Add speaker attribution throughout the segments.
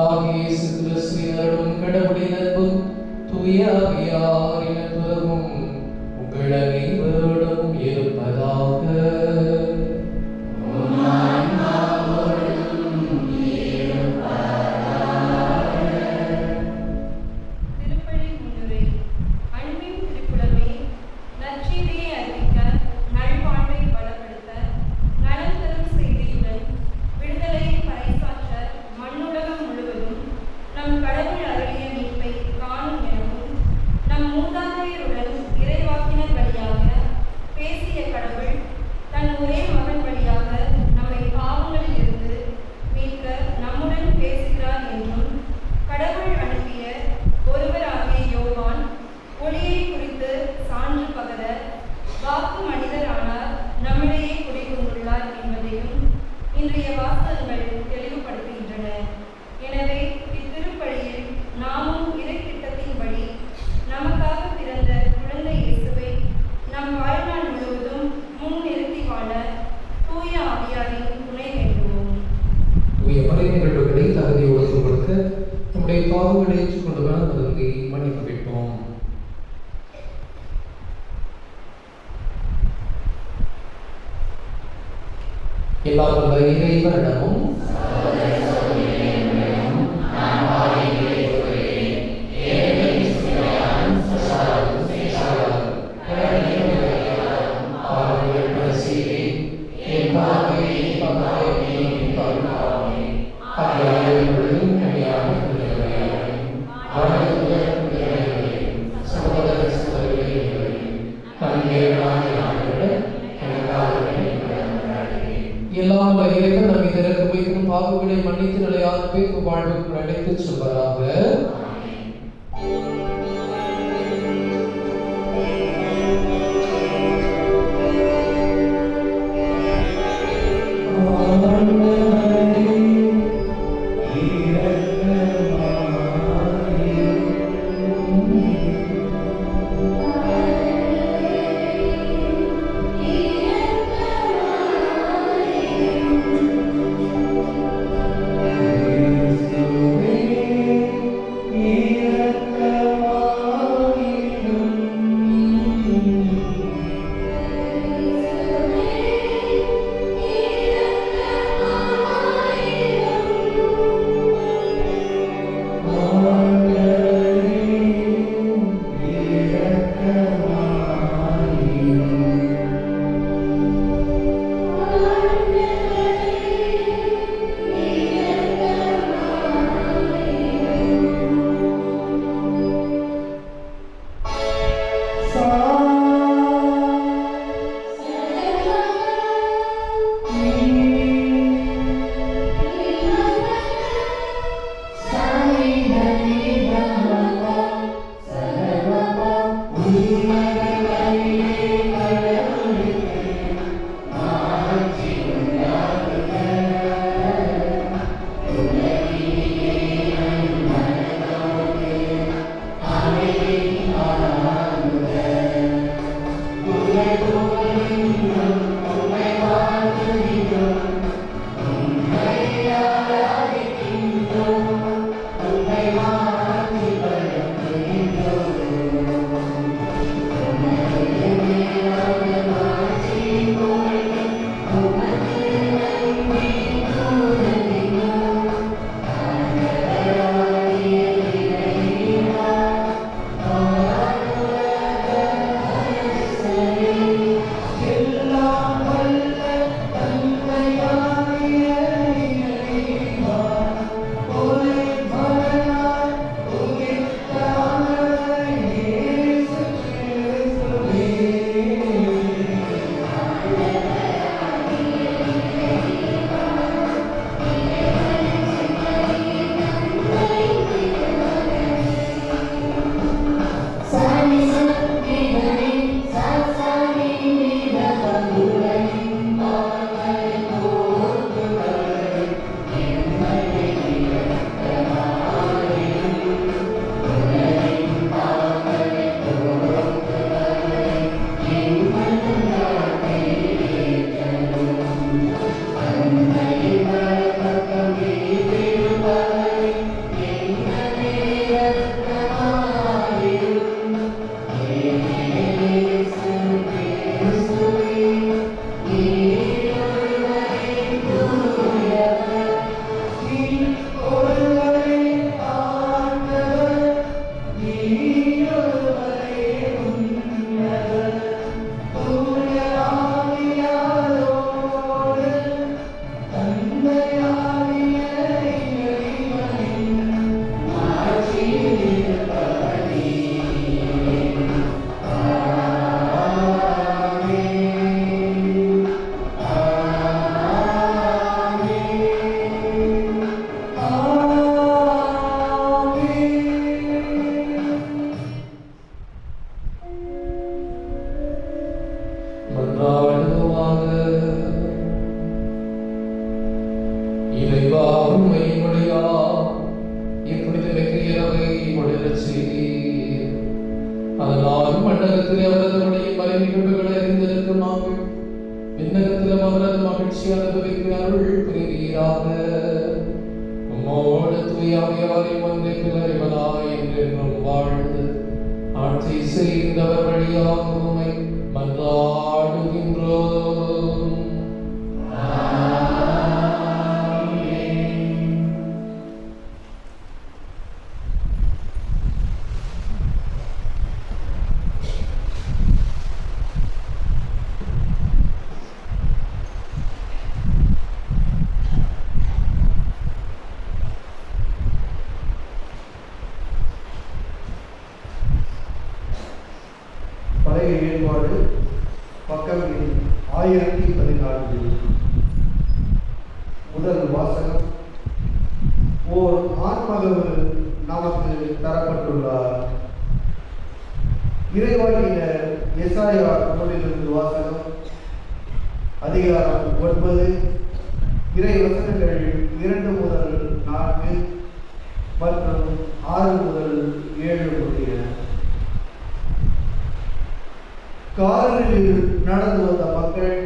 Speaker 1: ஆண்டவராகிய இயேசு கிறிஸ்துவின் அருளும் கடவுளின் அன்பும் தூய ஆவியாரின் அன்பும் உங்கள் அனைவரோடும் இருப்பதாக.
Speaker 2: Yeah.
Speaker 1: செய்தீர். அதனால் மண்டலத்திலே அவரது வழியை மறை நிகழ்வுகளை அறிந்திருக்கும் நாங்கள் விண்ணகத்திலும் அவரது மகிழ்ச்சி அனுபவிக்க அருள் புரிவீராக. உம்மோடு தூயாவியாரின் ஒன்றை பிறரிவனாய் என்றென்றும் வாழ்ந்து ஆட்சி செய்கின்றவர் வழியாக உம்மை மன்றாடுகின்றோம்.
Speaker 2: பழைய ஏற்பாடு பக்கம் 1014. முதல் வாசகம். ஓர் ஆண்மகவு நமக்கு தரப்பட்டுள்ளார். இறைவாக்கினர் எசாயா நூலிலிருந்து வாசகம். அதிகாரம் 9, இறை வசனங்கள் 2 முதல் 4 மற்றும் 6 முதல் 7 முடிய. காரில் நடந்து வந்த மக்கள்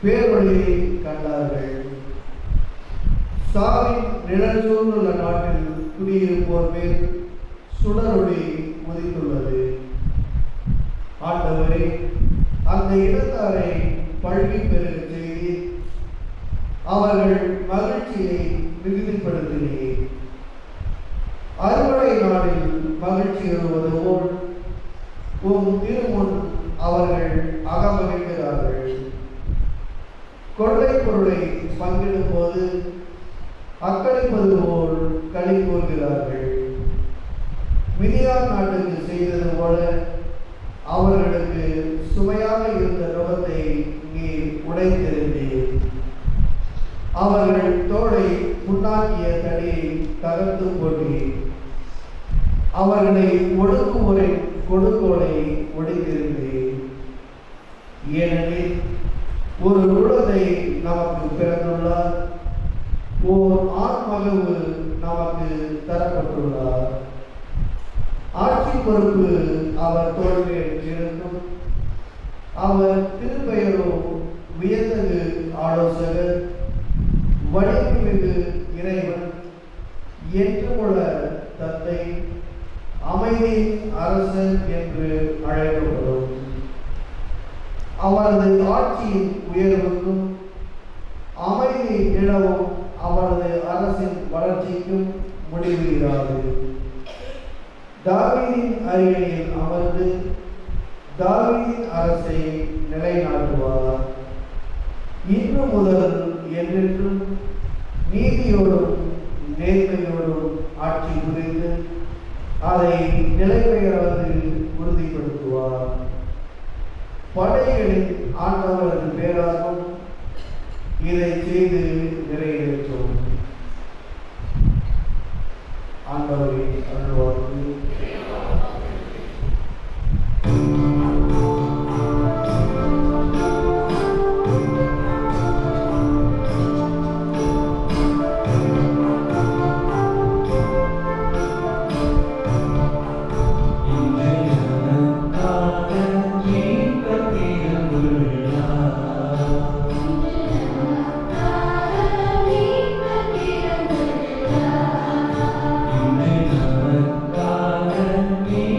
Speaker 2: பேரொழியை கண்டார்கள். சாவின் நிழல் சூழ்ந்துள்ள நாட்டில் குடியிருப்போர் மேல் சுடரொளி உதித்துள்ளது. ஆண்டவரே, அந்த இடத்தாரை பல்கி பெருக செய்து அவர்கள் மகிழ்ச்சியை மிகுதிப்படுத்தினீர். அறுவடை நாளில் மகிழ்ச்சி எழுவது போல் உம் திருமுன் அவர்கள் அகமகிழ்கிறார்கள். கொள்ளை பொருளை பங்கிடும் போது அக்களிப்பது போல் களி கூறுகிறார்கள். மிதியான் நாட்டுக்கு செய்தது போல அவர்களுக்கு சுமையாக இருந்த நுகத்தை நீ உடைத்திருந்தீர். அவர்கள் தோளை புண்ணாக்கிய தடியை தகர்த்து போட்டீர். அவர்களை ஒடுக்குமுறை கொடுக்கோலை ஒடித்திருந்தேன். ஏனெனில் ஒரு குழந்தை நமக்கு பிறந்துள்ளார், ஓர் ஆண்மகவு நமக்கு தரப்பட்டுள்ளார். ஆட்சி பொறுப்பு அவர் தோள்மேல் இருக்கும். அவர் திருப்பெயரோ வியத்தகு ஆலோசகர், வலிமைமிகு இறைவன், என்றுமுள்ள தந்தை, அமைதியின் அரசன் என்று அழைக்கப்படும். அவரது ஆட்சியின் உயர்வுக்கும் அமைதி நிலவும் அவரது அரசின் வளர்ச்சிக்கும் முடிவு இராது. தாவீதின் அரியணையில் அமர்ந்து தாவீதின் அரசை நிலைநாட்டுவார். இன்று முதல் என்றென்றும் நீதியோடும் நேர்மையோடும் ஆட்சி புரிந்து அதை நிலைபெயராது உறுதிப்படுத்துவார். படைகளின் ஆண்டவரது பேராகும் இதை செய்து நிறைவேற்றும். ஆண்டவரின் அருள்வாக்கு.
Speaker 3: me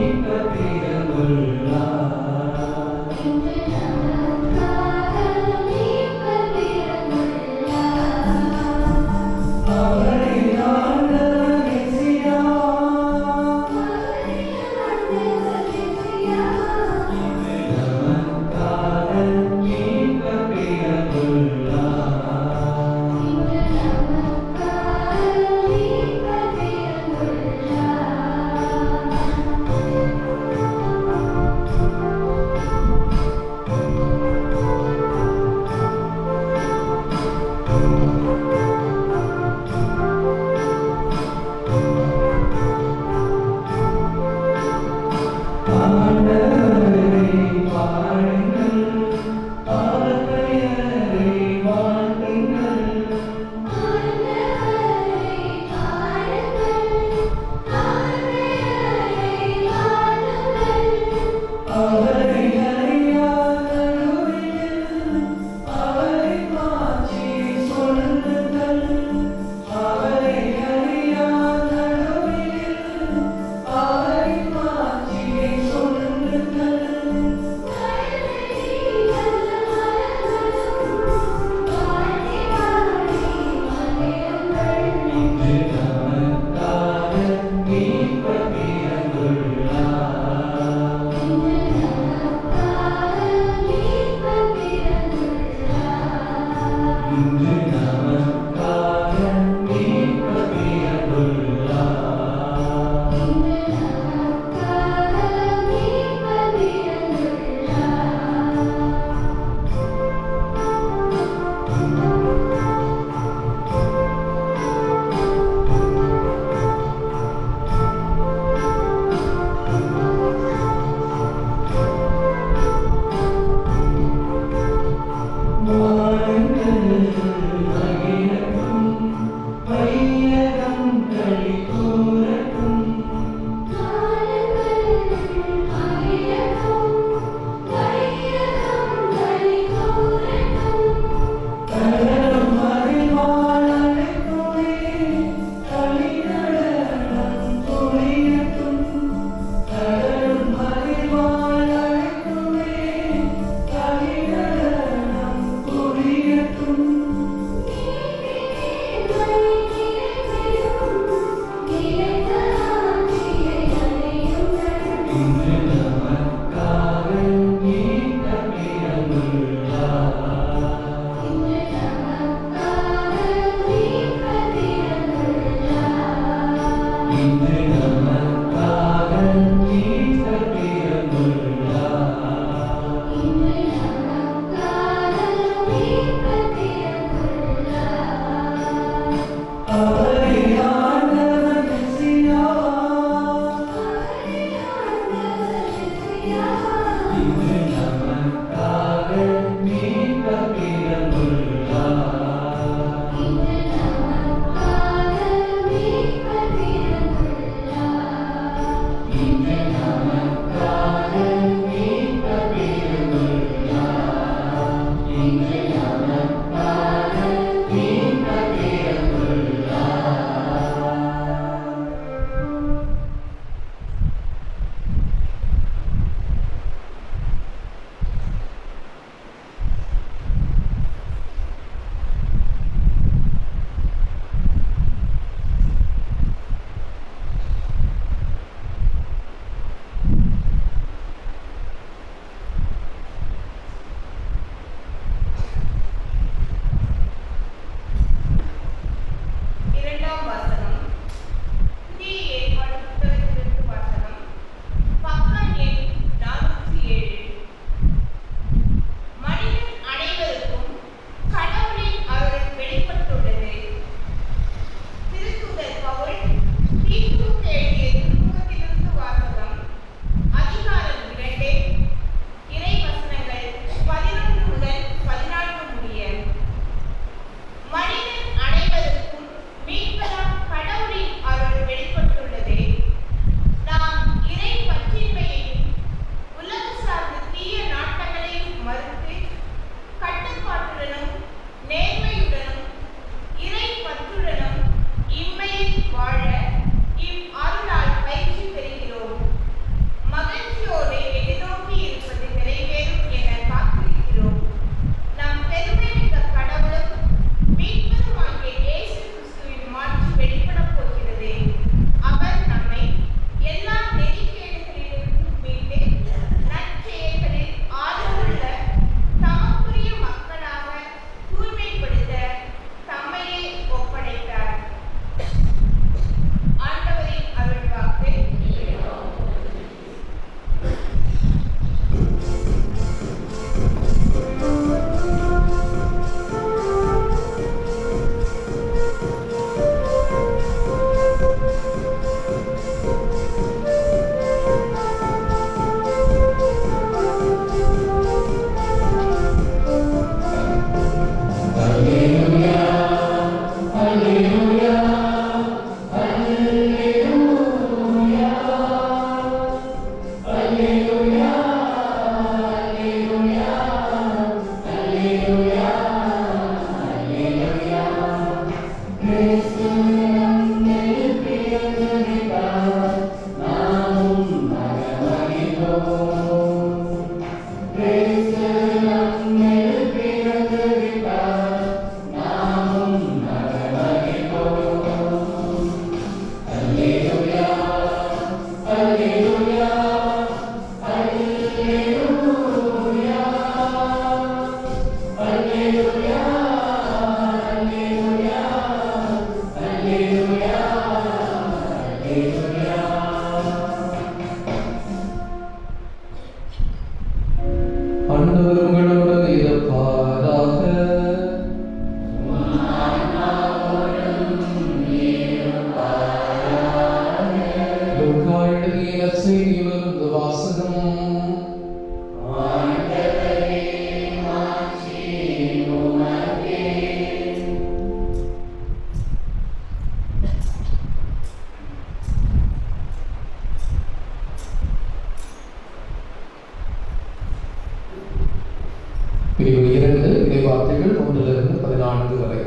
Speaker 1: பிரிவு 2 இறைவார்த்தைகள் 1-14 வரை.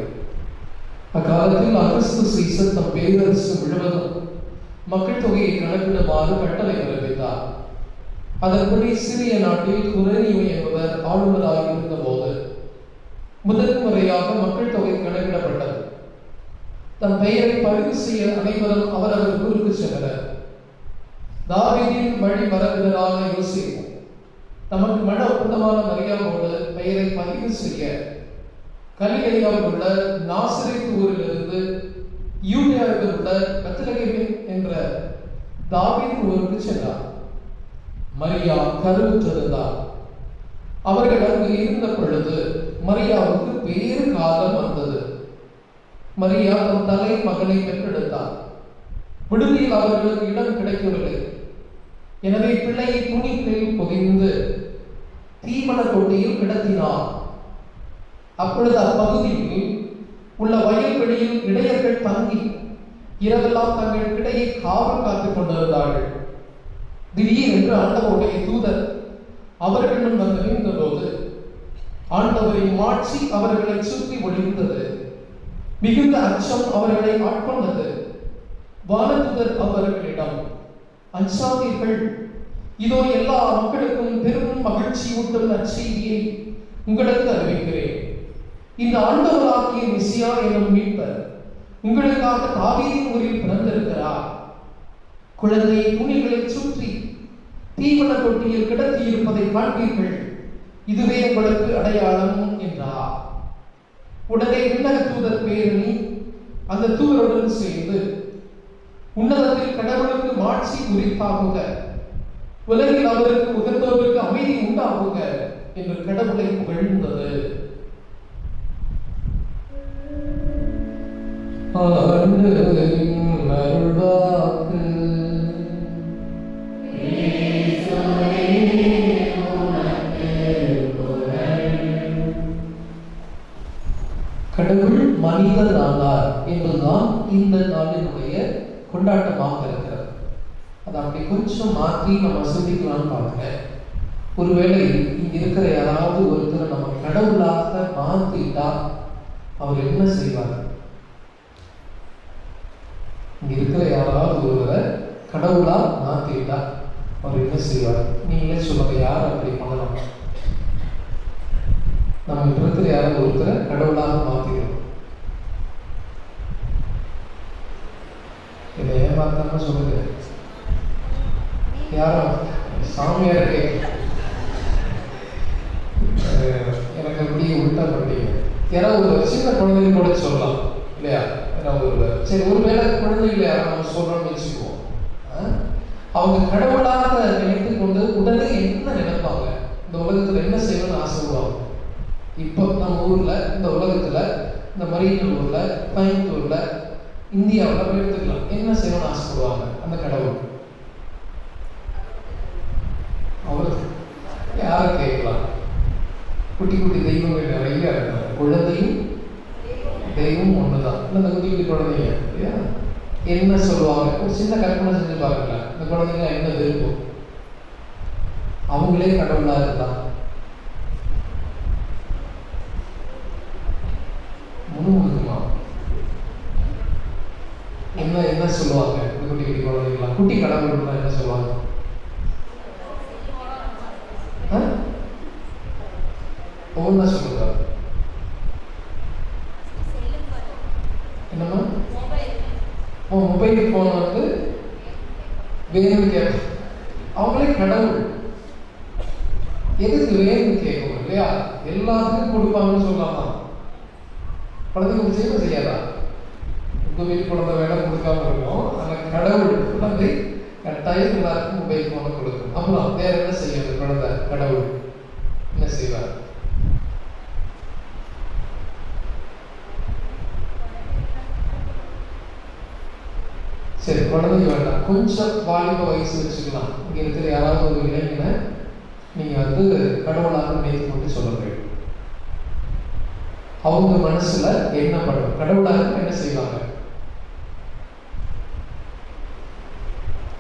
Speaker 1: அக்காலத்தில் அகஸ்துஸ் சீசர் தம் பேரரசு முழுவதும் மக்கள் தொகையை கணக்கிடுமாறு கட்டளை பிறப்பித்தார். அதன்படி சிறிய நாட்டில் குரேனியு என்பவர் ஆளுநராக இருந்த போது முதல் முறையாக மக்கள் தொகை கணக்கிடப்பட்டது. தம் பெயரை பதிவு செய்ய அனைவரும் அவரவர் ஊருக்கு சென்றனர். தாவீதின் வழி மரபினரான யோசேப்பு தமக்கு மன ஒப்பந்தமான மரியாதையோடு பெயரை பதிவு செய்ய கலிலேயாவில் உள்ள நாசரேத் ஊரிலிருந்து யூதேயாவில் உள்ள பெத்லகேம் என்ற தாவீது ஊருக்கு சென்றார். மரியா கருவுற்றிருந்தார். அவர்கள் அங்கு இருந்த பொழுது மரியாவுக்கு வேறு காலம் வந்தது. மரியா தன் தலை மகனை பெற்றெடுத்தார். விடுதியில் அவர்களுக்கு இடம் கிடைக்கவில்லை. எனவே பிள்ளையை துணிகளில் பொதிந்து தீவன தொட்டியில் கிடத்தினார். அப்பொழுது அப்பகுதியில் உள்ள வயல்வெளியில் இடையர்கள் தங்கி இரவெல்லாம் தங்கள் கிடையை காவல் காத்துக் கொண்டிருந்தார்கள். திடீரென்று ஆண்டவருடைய தூதர் அவர்களிடம் வந்து நின்றபோது ஆண்டவரின் மாட்சி அவர்களை சுற்றி ஒளிர்ந்தது. மிகுந்த அச்சம் அவர்களை ஆட்கொண்டது. வானதூதர் அவர்களிடம், அஞ்சாதீர்கள், இதோ எல்லா மக்களுக்கும் பெரும் மகிழ்ச்சி ஊட்டும் நற்செய்தியை உங்களுக்கு அறிவிக்கிறேன். இந்த ஆண்டவராகிய மெசியா எனும் மீட்பர் உங்களுக்காக தாவீதின் ஊரில் பிறந்திருக்கிறார். குழந்தையை துணிகளை சுற்றி தீவன தொட்டியில் கிடத்தி இருப்பதை காண்பீர்கள். இதுவே உங்களுக்கு அடையாளம் என்றார். உடனே விண்ணக தூதர் பேரணி அந்த தூதருடன் சேர்ந்து, உன்னதத்தில் கடவுளுக்கு மாட்சி உரித்தாகுக, உலகில் அவருக்கு உகந்தவருக்கு அமைதி உண்டாகுக என்று கடவுளை புகழ்ந்தது. ஆண்டவரின் அருள்வாக்கு. கடவுள் மனிதர் ஆனார் என்பதுதான் இந்த நாளினுடைய கொண்டாட்டமாக இருக்கிறது. அதை அப்படி கொஞ்சம் மாற்றி நம்ம சிந்திக்கலாம்னு பார்க்கிறேன். ஒருவேளை இங்க இருக்கிற யாராவது ஒருத்தர் நம்ம கடவுளாக மாற்றிட்டா அவர் என்ன செய்வார்? இங்க இருக்கிற யாராவது ஒருவரை கடவுளா மாற்றிட்டா அவர் என்ன செய்வார்? நீங்களே சொல்லுங்க, யார் அப்படி பண்ணலாம்? நம்ம இருக்கிற யாராவது ஒருத்தரை கடவுளாக மாற்றிக்கிறோம். இதை ஏமாத்தாம சொல்லுங்க, யாரும் சாமியார் எனக்கு அப்படி உள்டா பண்ணீங்க. யாராவது ஒரு சின்ன குழந்தைங்க கூட சொல்லலாம் இல்லையா? ஒரு சரி, ஒருவேளை குழந்தைகளை யாரும் நம்ம சொல்றோம்னு வச்சுக்குவோம். அவங்க கடவுளாக நினைத்து கொண்டு உடனே என்ன நினைப்பாங்க? இந்த உலகத்துல என்ன செய்யணும்னு ஆசைப்படுவாங்க? இப்போ நம்ம ஊர்ல, இந்த உலகத்துல, இந்த மரியனூர்ல, கோயம்புத்தூர்ல, இந்தியாவில் எடுத்துக்கலாம், என்ன செய்யணும்னு ஆசைப்படுவாங்க அந்த கடவுள்? அவருக்கு யாரை கேட்கலாம்? குட்டி குட்டி தெய்வங்கள் நிறைய இருக்காங்க. குழந்தையும் தெய்வம் ஒண்ணுதான். இந்த குட்டி குட்டி குழந்தைங்க இல்லையா, என்ன சொல்லுவாங்க? ஒரு சின்ன கற்பனை செஞ்சு பாருங்களேன். இந்த குழந்தைங்க என்ன விருப்பம்? அவங்களே கடவுளா இருந்தா முழுவதுமா என்ன என்ன சொல்லுவாங்க? இந்த குட்டி குட்டி குழந்தைங்களா குட்டி கடவுள் என்ன சொல்லுவாங்க? ஒவ்வொன்றா சொல்லுங்க. என்னம்மா? மொபைல் போன் வந்து வேணும்னு கேட்க, அவங்களே கடவுள். எதுக்கு வேணும்னு கேட்கணும் இல்லையா? எல்லாத்துக்கும் கொடுப்பாங்கன்னு சொல்லலாமா? குழந்தைங்க செய்ய செய்யாதா? உங்க வீட்டு குழந்தை வேலை கொடுக்காம இருக்கும். அந்த கடவுள் குழந்தை கட்டாயம் எல்லாருக்கும் மொபைல் போனை கொடுக்கும். அப்புறம் வேற என்ன செய்யும் குழந்தை? கடவுள் என்ன செய்வார்? சரி, குழந்தைங்க வேண்டாம், கொஞ்சம் வாலிப வயசு வச்சுக்கலாம். இங்க இருக்கிற யாராவது ஒரு இளைஞனை நீங்க வந்து கடவுளாக நினைத்து கொண்டு சொல்லுங்கள். அவங்க மனசுல என்ன பண்ணும்? கடவுளாக என்ன செய்வாங்க?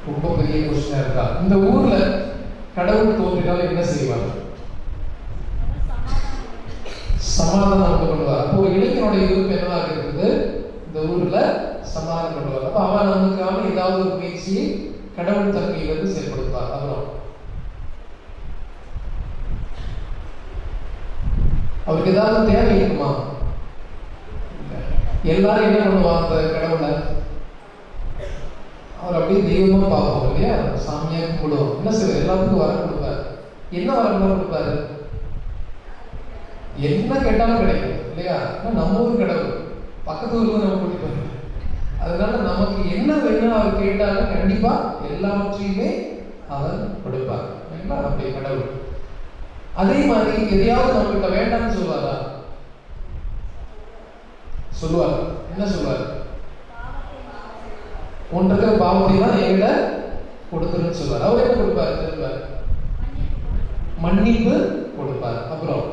Speaker 1: ரொம்ப பெரிய கொஸ்டினா இருக்கா? இந்த ஊர்ல கடவுள் தோன்றினால் என்ன செய்வாங்க? சமாதானம் உண்டு பண்ணுவார். அப்போ இளைஞனுடைய விருப்பம் என்னவாக இருக்குது? இந்த ஊர்ல சமாதானம் பண்ணுவார். அப்ப அவன் நமக்காக ஏதாவது ஒரு முயற்சியை கடவுள் தன்மையிலிருந்து செயல்படுத்துவார். அப்புறம் அவருக்கு ஏதாவது தேவை இருக்குமா? எல்லாரும் என்ன பண்ணுவாங்க? கடவுளை அவர் அப்படியே தெய்வமா பார்ப்போம் இல்லையா? சாமியா கும்பிடுவோம். என்ன செய்வார்? எல்லாத்துக்கும் வரம் கொடுப்பாரு. என்ன வரம் கொடுப்பாரு? என்ன கேட்டாலும் கிடைக்கும் இல்லையா? நம்ம ஊர் கடவுள் பக்கத்து ஊர்ல நம்ம கூட்டிட்டு போயிருக்கோம். அதனால நமக்கு என்ன வேணும் அவர் கேட்டாலும் கண்டிப்பா எல்லாவற்றையுமே அவர் கொடுப்பார். அப்படி கடவுள். அதே மாதிரி எதையாவது நம்ம கிட்ட வேண்டாம்னு சொல்லுவாரா? சொல்லுவார். என்ன சொல்லுவார்? ஒன்றுக்கு பாவத்தை தான் என்கிட்ட கொடுத்துருன்னு சொல்லுவார். அவர் என்ன கொடுப்பார்? சொல்லுவார் மன்னிப்பு கொடுப்பார். அப்புறம்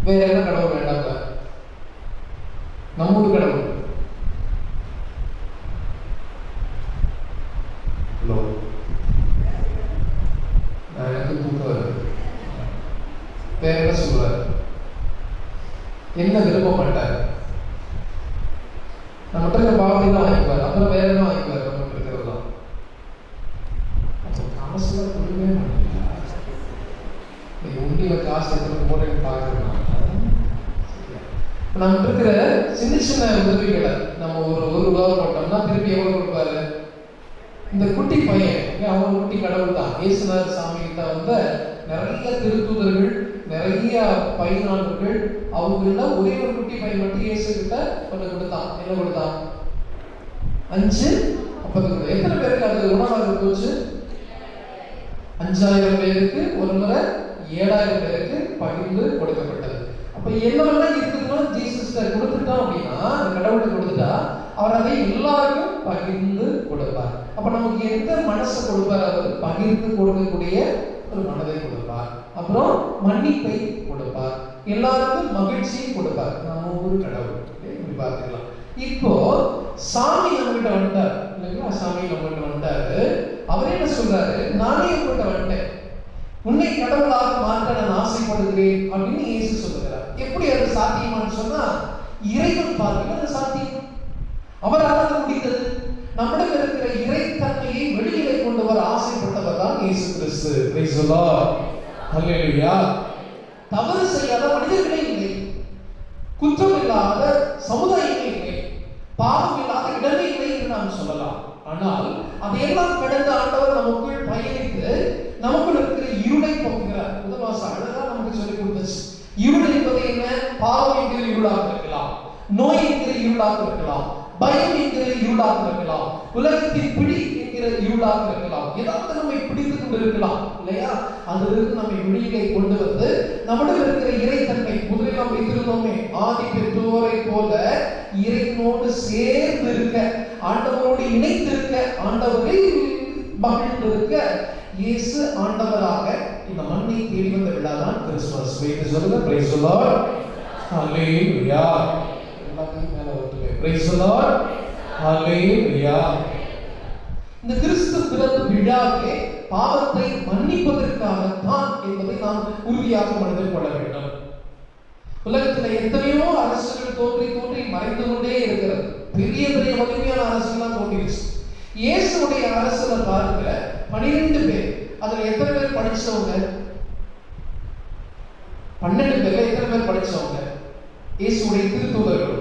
Speaker 1: வேற என்ன கடவுள் வேண்டாம்? நம்மூர் கடவுள் எனக்கு தூக்கம் வருது. வேற என்ன சொல்லுவார்? என்ன விரும்ப மாட்டார்? நம்மகிட்ட இருக்கிற பாவத்தை தான் வாங்கிக்குவார். அப்புறம் வேற என்ன வாங்கிக்குவார்? நம்மகிட்ட இருக்கிறதெல்லாம் காசுல கொடுக்கவே மாட்டேங்க. உண்டியில காசு எடுத்து போட்டு பார்க்கணும். நம்ம இருக்கிற சின்ன சின்ன உதவிகளை நம்ம ஒரு ரூபா போட்டோம்னா திருப்பி எவ்வளவு கொடுப்பாரு? இந்த குட்டி பையன் அவன் குட்டி கடவுள் தான். இயேசுநாதர் சாமி கிட்ட வந்த நிறைய திருத்தூதர்கள், நிறைய பயனாளர்கள், அவங்கள ஒரே ஒரு குட்டி பையன் மட்டும் இயேசு கிட்ட கொண்டு கொடுத்தான். என்ன கொடுத்தான்? 5 அப்பத்துக்கு. எத்தனை பேருக்கு அது உணவாக போச்சு? 5000 பேருக்கு ஒரு முறை 7000 பேருக்கு பகிர்ந்து கொடுக்கப்பட்டது. அப்ப என்னவெல்லாம் இருக்குதுன்னா ஜீசஸ் கொடுத்துட்டோம் அப்படின்னா, அந்த கடவுளுக்கு கொடுத்துட்டா அவர் அதை எல்லாருக்கும் பகிர்ந்து கொடுப்பார். அப்ப நமக்கு எந்த மனசை கொடுப்பார்? அவர் பகிர்ந்து கொடுக்கக்கூடிய ஒரு மனதை கொடுப்பார். அப்புறம் மன்னிப்பை கொடுப்பார். எல்லாருக்கும் மகிழ்ச்சியை கொடுப்பார். நம்ம ஒரு கடவுள் இப்படி பார்த்துக்கலாம். இப்போ சாமி நம்மகிட்ட வந்துட்டார் இல்லைங்களா? சாமி நம்மகிட்ட வந்துட்டாரு. அவர் என்ன சொல்றாரு? நானே உங்ககிட்ட வந்துட்டேன், உன்னை கடவுளாக மாற்ற நான் ஆசைப்படுகிறேன் அப்படின்னு இயேசு சொல்லுகிறார். எப்படி அது சாத்தியமானு சொன்னா, இறைவன் பார்வையில் அது சாத்தியம். அவரால் அது முடிந்தது. நம்மிடம் இருக்கிற இறைத்தன்மையை வெளியிலே கொண்டு வர ஆசைப்பட்டவர் தான் இயேசு கிறிஸ்து. Price the lord. ஹல்லேலூயா. தவறு செய்யாத மனிதர்களே இல்லை, குற்றம் இல்லாத சமுதாயமே இல்லை, பாவம் இல்லாத இடமே இல்லை என்று நாம் சொல்லலாம். ஆனால் அதையெல்லாம் கடந்த ஆண்டவர் நமக்குள் பயணித்து நமக்குள் இருக்கிற இருளை போக்குகிறார். முதல் வாசம் அழகா நமக்கு சொல்லிக் கொடுத்துச்சு. இருள் என்பது என்ன? பாவம் என்கிற இருளாக இருக்கலாம், நோய் என்கிற இருளாக இருக்கலாம், பயம் என்கிற இருளாக இருக்கலாம், உலகத்தின் பிடி என்கிற இருளாக இருக்கலாம். ஏதாவது நம்மை பிடித்து கொண்டு இருக்கலாம் இல்லையா? அதிலிருந்து நம்மை வெளியிலே கொண்டு வந்து நம்மிடம் இருக்கிற இறைத்தன்மை, முதலில் நாம் வைத்திருந்தோமே ஆதி பெற்றோரை போல இறைவனோடு சேர்ந்து இருக்க, ஆண்டவரோடு இணைந்திருக்க, ஆண்டவரில் மகிழ்ந்திருக்க இயேசு ஆண்டவராக இந்த மண்ணை தேடி வந்த விழாதான் கிறிஸ்துமஸ். சொல்லுங்க பிரைஸ் தி லார்ட். ஹல்லேலூயா. எல்லாத்தையும் மேல வந்துங்க. Praise the lord. ஹல்லேலூயா. இந்த கிறிஸ்து பிறப்பு விழாவே பாவத்தை மன்னிப்பதற்காகத்தான் என்பதை நாம் உறுதியாக மனதில் கொள்ள வேண்டும். உலகத்தில் எத்தனையோ அரசுகள் தோன்றி தோன்றி மறைந்து கொண்டே இருக்கிறது. பெரிய பெரிய வலிமையான அரசுலாம் தோன்றிடுச்சு. இயேசுடைய அரசுல பாருங்க, 12 பேர். அதுல எத்தனை பேர் படிச்சவங்க? 12 பேர்ல எத்தனை பேர் படிச்சவங்க? இயேசுடைய திருத்தூதர்கள்.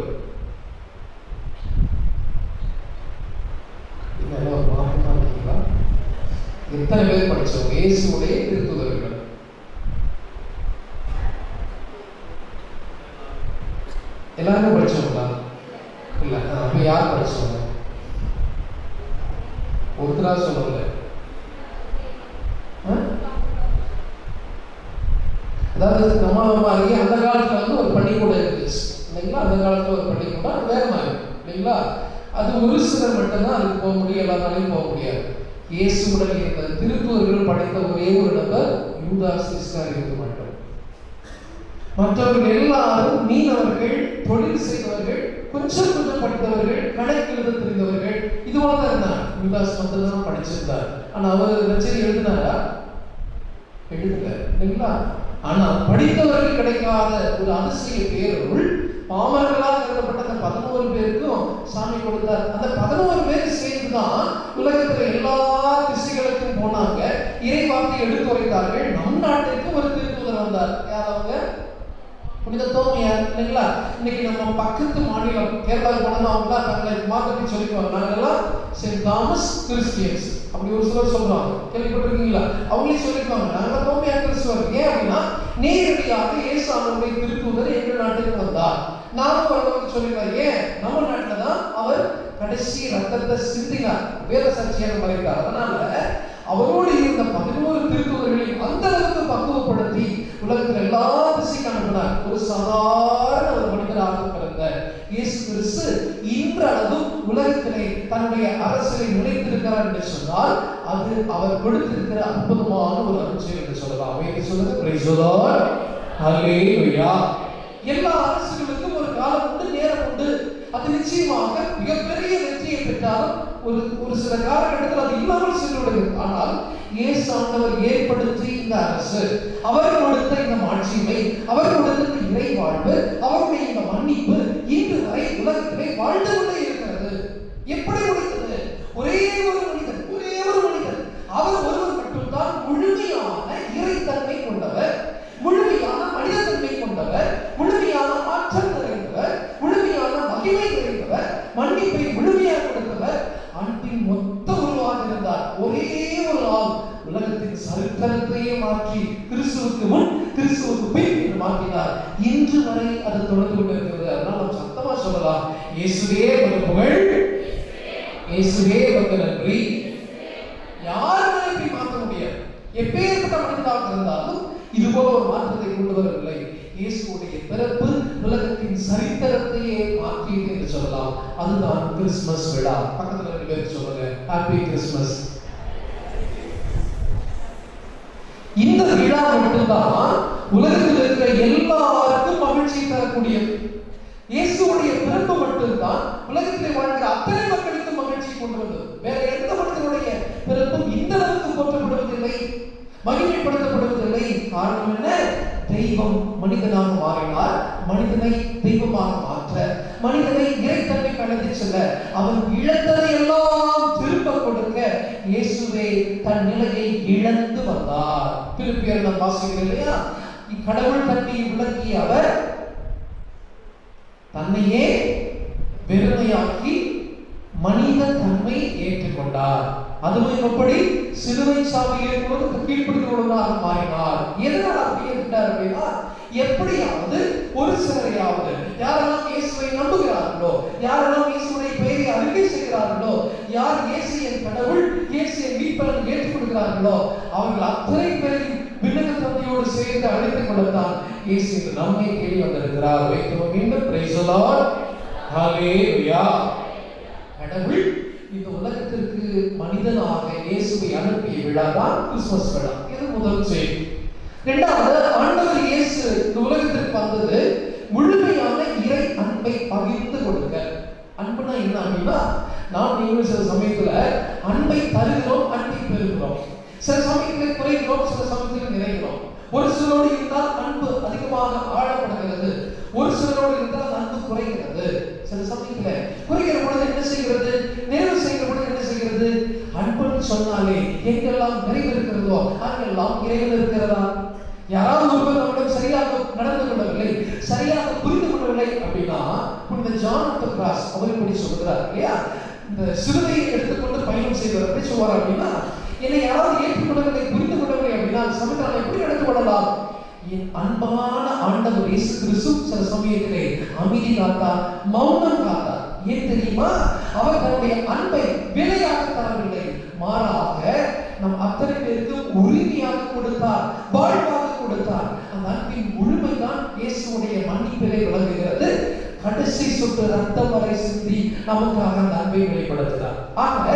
Speaker 1: எத்தனை பேர் படிச்சவங்க? இயேசுடைய திருத்தூதர்கள் எல்லாரும் படிச்சவங்களா? இல்ல. அப்ப யார் படிச்சவங்க? ஒருத்தரா சொல்லுங்க. அதாவது நம்ம அங்கே அந்த காலத்துல வந்து ஒரு பள்ளிக்கூடம் இருந்துச்சு இல்லைங்களா? அந்த காலத்துல ஒரு பள்ளிக்கூடம் அது வேற மாதிரி இல்லைங்களா? அது ஒரு சிலர் மட்டும்தான் அதுக்கு போக முடியும், எல்லாராலையும் போக முடியாது. இயேசுவுடன் இருந்த திருத்தூதர்கள் படித்த ஒரே ஒரு நபர் யூதாஸ் இஸ்காரியோத்து மட்டும். மற்றவர்கள் எல்லாரும் மீனவர்கள், தொழில் செய்தவர்கள், கொஞ்சம் கொஞ்சம் படித்தவர்கள், கணக்கு எழுத தெரிந்தவர்கள், இதுவாக தான் இருந்தார். யூதாஸ் மட்டும் தான் படிச்சிருந்தார். ஆனா அவர் நச்சரி எழுதினாரா? எழுதல இல்லைங்களா? ஆனா படித்தவர்கள் கிடைக்காத ஒரு அதிசய பேருள் பாமரர்களாக கருதப்பட்ட அந்த 11 பேருக்கும் சாமி கொடுத்தார். அந்த 11 பேர் சேர்ந்துதான் உலகத்துல எல்லா திசைகளுக்கும் போனாங்க, இறை வார்த்தை எடுத்துரைத்தார்கள். நம் நாட்டிற்கு ஒரு திருத்தூதர் வந்தார். யார் அவங்க? புனித தோமையார் இல்லைங்களா? இன்னைக்கு நம்ம பக்கத்து மாநிலம் கேரளாவுக்கு போனோம்னா அவங்க தங்களை மாற்றி சொல்லிக்குவாங்க, நாங்கெல்லாம் செயின்ட் தாமஸ் கிறிஸ்டியன்ஸ் அப்படி ஒரு சிலர் சொல்றாங்க, கேள்விப்பட்டிருக்கீங்களா? அவங்களே சொல்லிக்குவாங்க, நாங்க தோமையார் கிறிஸ்துவர். ஏன் அப்படின்னா நேரடியாக இயேசு ஆண்டவருடைய திருத்தூதர் எங்கள் நாட்டுக்கு வந்தார். நானும் அவர்களுக்கு சொல்லிக்கிறேன். ஏன்? நம்ம நாட்டில் தான் அவர் கடைசி ரத்தத்தை சிந்தினார், வேத சாட்சியாக மறைத்தார். அதனால அவரோடு இருந்த 11 திருத்தூதர்களையும் அந்த அளவுக்கு பக்குவப்படுத்தி உலகத்தில் எல்லா திசைக்கும் அனுப்பினார். ஒரு சாதாரண ஒரு மனிதராக பிறந்த இயேசு கிறிஸ்து இன்றளவும் உலகத்திலே தன்னுடைய அரசியலை நிலைத்திருக்கிறார் என்று சொன்னால் அது அவர் கொடுத்திருக்கிற அற்புதமான ஒரு அருட்செயல் என்று சொல்லலாம். என்று சொல்லுங்க, பிரைஸ் தி லார்ட், ஹல்லேலூயா. எல்லா அரசுகளுக்கும் ஒரு காலம் உண்டு, நேரம் உண்டு. அது நிச்சயமாக மிகப்பெரிய வெற்றியை பெற்றாலும் ஒரு சில காலகட்டத்தில் அது இல்லாமல் சென்று. ஆனால் இயேசு ஆண்டவர் ஏற்படுத்தி இந்த அரசு, அவர் கொடுத்த இந்த மாட்சிமை, அவர் கொடுத்த இந்த இறை வாழ்வு, அவருடைய இந்த மன்னிப்பு இன்று வரை உலகத்திலே வாழ்ந்து கொண்டே இருக்கிறது. எப்படி முடித்தது? ஒரே ஒரு மனிதன், அவர் ஒருவர் மட்டும்தான் முழுமையான இறைத்தன்மை கொண்டவர், முழுமையான மனிதத்தன்மை கொண்டவர், முழுமையான ஆற்றல் நிறைந்தவர், முழுமையான மகிமை நிறைந்தவர், மன்னிப்பை முழுமையாக கொடுத்தவர், அன்பின் மொத்த உருவாக இருந்தார். ஒரே ஒரு ஆள் உலகத்தின் சரித்திரத்தையே மாற்றி கிறிஸ்துவுக்கு முன் கிறிஸ்துவுக்கு பின் என்று மாற்றினார். இன்று வரை அது தொடர்ந்து கொண்டிருக்கிறது. அதனால் நாம் சத்தமா சொல்லலாம், இயேசுவே உமக்கு புகழ், இயேசுவே உமக்கு நன்றி. யாரும் இப்படி மாற்ற முடியாது. எப்பேற்பட்ட மனிதனாக இருந்தாலும் இது போல ஒரு மாற்றத்தை கொண்டு வரவில்லை. இயேசுடைய பிறப்பு உலகத்தின் சரித்திரத்தையே மாற்றியது என்று சொல்லலாம். அதுதான் கிறிஸ்துமஸ் விழா. பக்கத்துல 2 பேர் சொல்லுங்க, ஹாப்பி கிறிஸ்துமஸ். இந்த விழா மட்டும்தான் உலகத்தில் இருக்கிற எல்லாருக்கும் மகிழ்ச்சி தரக்கூடியது. இயேசுடைய பிறப்பு மட்டும்தான் உலகத்தில் வாழ்கிற அத்தனை மக்களுக்கும் மகிழ்ச்சி கொண்டு வந்தது. வேற எந்த மனிதனுடைய பிறப்பும் இந்த அளவுக்கு போற்றப்படுவதில்லை, மகிமைப்படுத்தப்படுவதில்லை. காரணம் என்ன? தெய்வம் மனிதனாக மாறினார். மனிதனை தெய்வமாக மாற்ற, மனிதனை இறைத்தன்மை கடந்து செல்ல, அவன் இழந்ததை எல்லாம் திரும்ப கொடுக்க இயேசுவே தன் நிலையை இழந்து வந்தார். பிலிப்பியர் நாம் வாசிக்கிறோம் இல்லையா? கடவுள் தன்னை விளக்கிய அவர் தன்னையே வெறுமையாக்கி மனித தன்மை ஏற்றுக்கொண்டார். அதுவும் எப்படி? சிலுவை சாவியை கீழ்ப்படுத்துவதாக மாறினார். எதனால் அப்படி இருந்தார் அப்படின்னா, எப்படியாவது ஒரு சிலரையாவது, யாரெல்லாம் இயேசுவை நம்புகிறார்களோ, யாரெல்லாம் இயேசுடைய பெயரை அறிக்கை செய்கிறார்களோ, யார் இயேசு என் கடவுள், இயேசு என் மீட்பர் ஏற்றுக்கொள்கிறார்களோ, அவர்கள் அத்தனை பேரையும் விண்ணக தந்தையோடு சேர்ந்து அழைத்துக் கொள்ளத்தான் இயேசு நம்மை தேடி வந்திருக்கிறார். வைக்கிறோம் மீண்டும், பிரைஸ் தி லார்ட், ஹல்லேலூயா. கடவுள் இந்த உலகத்திற்கு மனிதனாக இயேசுவை அனுப்பிய விழா தான் கிறிஸ்துமஸ் விழா. இது முதல் செய்தி. இரண்டாவது, ஆண்டவர் இயேசு இந்த உலகத்திற்கு வந்தது முழுமையான இறை அன்பை பகிர்ந்து கொடுக்க. அன்புனா என்ன அப்படின்னா, நாம் நீங்களும் சில சமயத்துல அன்பை தருகிறோம், அன்பை பெறுகிறோம். சில சமயத்தில் குறைகிறோம், சில சமயத்தில் நிறைகிறோம். ஒரு சிலரோடு இருந்தால் அன்பு அதிகமாக ஆழப்படுகிறது, ஒரு சிலரோடு இருந்தால் அன்பு குறைகிறது. சில சமயத்தில் குறைகிற பொழுது என்ன செய்கிறது? நிறைவு செய்கிற பொழுது என்ன செய்கிறது? அன்புன்னு சொன்னாலே எங்கெல்லாம் நிறைவு இருக்கிறதோ அங்கெல்லாம் இறைவன் இருக்கிறதா? யாராவது ஒருவர் நம்மிடம் சரியாக நடந்து கொள்ளவில்லை, சரியாக புரிந்து கொள்ளவில்லை அப்படின்னா, இந்த ஜான் ஆஃப் தி கிராஸ் அவர் இப்படி சொல்கிறார் இல்லையா? இந்த சிலுவையை எடுத்துக்கொண்டு பயணம் செய்வார். எப்படி சொல்வார் அப்படின்னா, என்னை யாராவது ஏற்றுக்கொள்ளவில்லை, புரிந்து கொள்ளவில்லை அப்படின்னா சமயத்தில் எப்படி நடந்து கொள்ளலாம்? என் அன்பான ஆண்டவர் இயேசு கிறிஸ்து சில சமயத்திலே அமைதி காத்தார், மௌனம் காத்தார். ஏன் தெரியுமா? அவர் தன்னுடைய அன்பை விலையாக தரவில்லை, மாறாக நம் அத்தனை பேருக்கு உரிமையாக கொடுத்தார், வாழ்வாக கொடுத்தார். அந்த அன்பின் முழுமைதான் இயேசுடைய மன்னிப்பிலே விளங்குகிறது. கடைசி சொட்டு ரத்தம் வரை சிந்தி நமக்காக அந்த அன்பை வெளிப்படுத்தினார். ஆக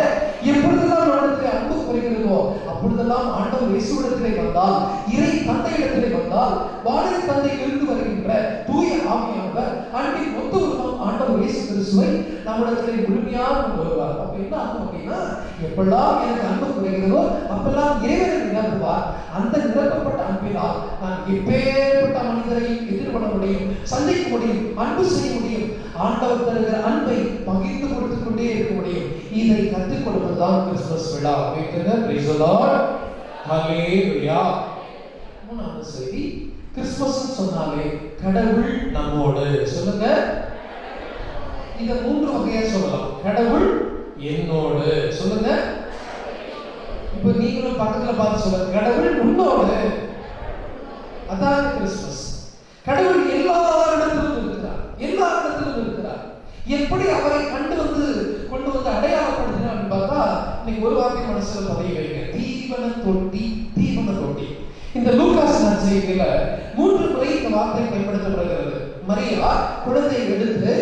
Speaker 1: எப்பொழுதெல்லாம் நம்மிடத்திலே அன்பு குறைகிறதோ அப்பொழுதெல்லாம் ஆண்டவர் இயேசுவிடத்திலே வந்தால், இறை தந்தையிடத்திலே வந்தால், வானக தந்தையிலிருந்து வருகின்ற தூய ஆவியானவர் அன்பின் மொத்த உருவம் ஆண்டவர் இயேசு கிறிஸ்துவை நம்மிடத்திலே முழுமையாக கொண்டு வருவார். அப்ப என்ன ஆகும் அப்படின்னா, எப்பெல்லாம் எனக்கு அன்பு குறைகிறதோ அப்பெல்லாம் இறைவனை நிரப்புவார். அந்த நிரப்பப்பட்ட அன்பினால் நான் எப்பேற்பட்ட மனிதரையும் எதிர்கொள்ள முடியும், சந்திக்க முடியும், அன்பு செய்ய முடியும். ஆண்டவர் தருகிற அன்பை பகிர்ந்து கொடுத்துக் கொண்டே இருக்க முடியும். இதை கற்றுக் கொடுப்பதுதான் கிறிஸ்துமஸ் விழா. பிரைஸ் தி லார்ட், ஹல்லேலூயா. மூணாவது செய்தி, கிறிஸ்துமஸ் சொன்னாலே கடவுள் நம்மோடு. சொல்லுங்க, இத 3 வகையா சொல்லலாம். கடவுள் என்னோடு. சொல்லுங்க, இப்ப நீங்களும் பக்கத்துல பார்த்து சொல்லுங்க, கடவுள் உன்னோடு. அதான் கிறிஸ்துமஸ். கடவுள் எல்லா இடத்திலும் இருக்கிறார், எல்லா இடத்திலும் இருக்கிறார். எப்படி அவரை கண்டு வந்து கொண்டு வார்த்தை மனசுல பதிய வைங்க. தீவன தொட்டி, தீவன தொட்டி. இந்த லூகாஸ் நற்செய்தியில 3 முறை இந்த வார்த்தை பயன்படுத்தப்படுகிறது. மரியா குழந்தையை எடுத்து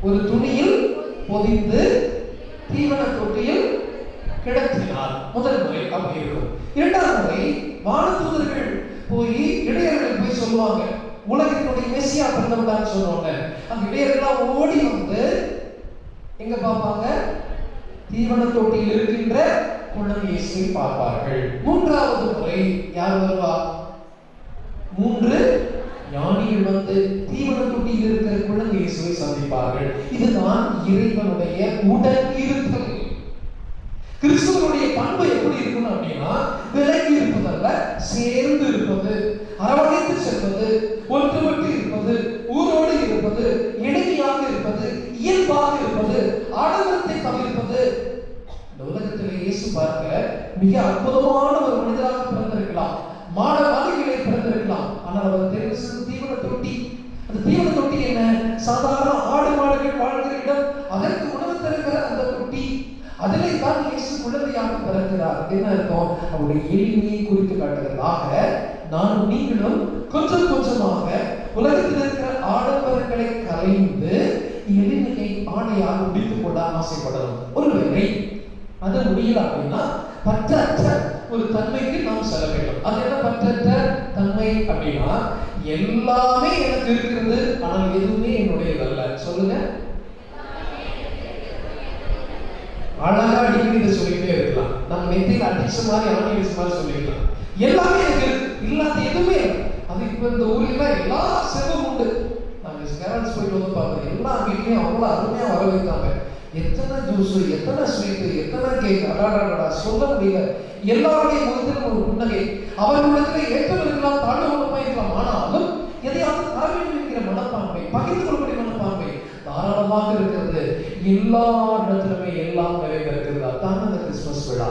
Speaker 1: ஒரு துணியில் பொதிந்து தீவன தொட்டியில் கிடத்தினார். முதல் முறை அப்படி இருக்கும். இரண்டாவது முறை வானதூதர்கள் போய் இடையர்கள் போய் சொல்லுவாங்க, உலகத்தினுடைய மெசியா பிறந்தவர்தான் சொல்லுவாங்க. அந்த இடையர்கள்லாம் ஓடி வந்து எங்க பார்ப்பாங்க? தீவன தொட்டியில் இருக்கின்ற குழந்தை இயேசுவை பார்ப்பார்கள். மூன்றாவது முறை யார் வருவா? 3 ஞானிகள் வந்து தீவன தொட்டியில் இருக்கிற குழந்தை இயேசுவை சந்திப்பார்கள். இதுதான் இறைவனுடைய உடன் இருத்தல். கிறிஸ்துவனுடைய பண்பு எப்படி இருக்கணும் அப்படின்னா, விலகி இருப்பதல்ல, சேர்ந்து இருப்பது, அரவணைத்து செல்வது, ஒன்றுபட்டு இருப்பது, ஊரோடு இருப்பது, எளிமையாக இருப்பது, இயல்பாக இருப்பது, ஆடம்பரத்தை தவிர்ப்பது. இந்த உலகத்தில் இயேசு பார்க்க மிக அற்புதமான ஒரு மனிதராக பிறந்திருக்கலாம், மாட மாளிகைகளை பிறந்திருக்கலாம். ஆனால் அவர் தெரிவு செய்த தீவன தொட்டி. அந்த தீவன தொட்டி என்ன? சாதாரண ஆடு மாடுகள் வாழ்கிற இடம். அதற்கு உணவு தருகிற அந்த தொட்டி, அதிலே தான் இயேசு குழந்தையாக பிறக்கிறார். என்ன அர்த்தம்? அவருடைய எளிமையை குறித்து காட்டுகிறதாக நானும் நீங்களும் கொஞ்சம் கொஞ்சமாக உலகத்தில் இருக்கிற ஆடம்பரங்களை கலைந்து எளிமையை ஆணையாக முடித்துக் கொள்ள ஆசைப்படணும். ஒருவேளை அது முடியல அப்படின்னா பற்றற்ற ஒரு தன்மைக்கு நாம் செல்ல வேண்டும். அது என்ன பற்றற்ற தன்மை அப்படின்னா, எல்லாமே எனக்கு இருக்கிறது ஆனால் எதுவுமே என்னுடையதல்ல. சொல்லுங்க. அழகா அடிக்கடி இதை சொல்லிட்டே இருக்கலாம். நம்ம நெத்தியில் அடிச்ச மாதிரி ஆணியடிச்ச மாதிரி சொல்லிக்கலாம். எல்லாமே எனக்கு இல்லாத எதுவுமே. அது இப்ப இந்த ஊர்ல எல்லா செலவும் உண்டு. நாங்க கேரளாஸ் போயிட்டு வந்து பார்த்தோம், எல்லா வீட்லயும் அவ்வளவு அருமையா வர வைத்தாங்க. எத்தனை ஜூஸ், எத்தனை ஸ்வீட், எத்தனை கேக், அடாடா சொல்ல முடியல. எல்லாருடைய முகத்திலும் ஒரு புன்னகை. அவர்களுக்கு ஏற்றவர்களெல்லாம் தாழ்வுள்ளமா இருக்கலாம். ஆனாலும் எதையாவது தர வேண்டும் என்கிற மனப்பான்மை, பகிர்ந்து கொள்ளக்கூடிய மனப்பான்மை தாராளமாக இருக்கிறது. எல்லா இடத்திலுமே எல்லாம் நிறைவேறுகிறது. அதான் அந்த கிறிஸ்துமஸ் விழா.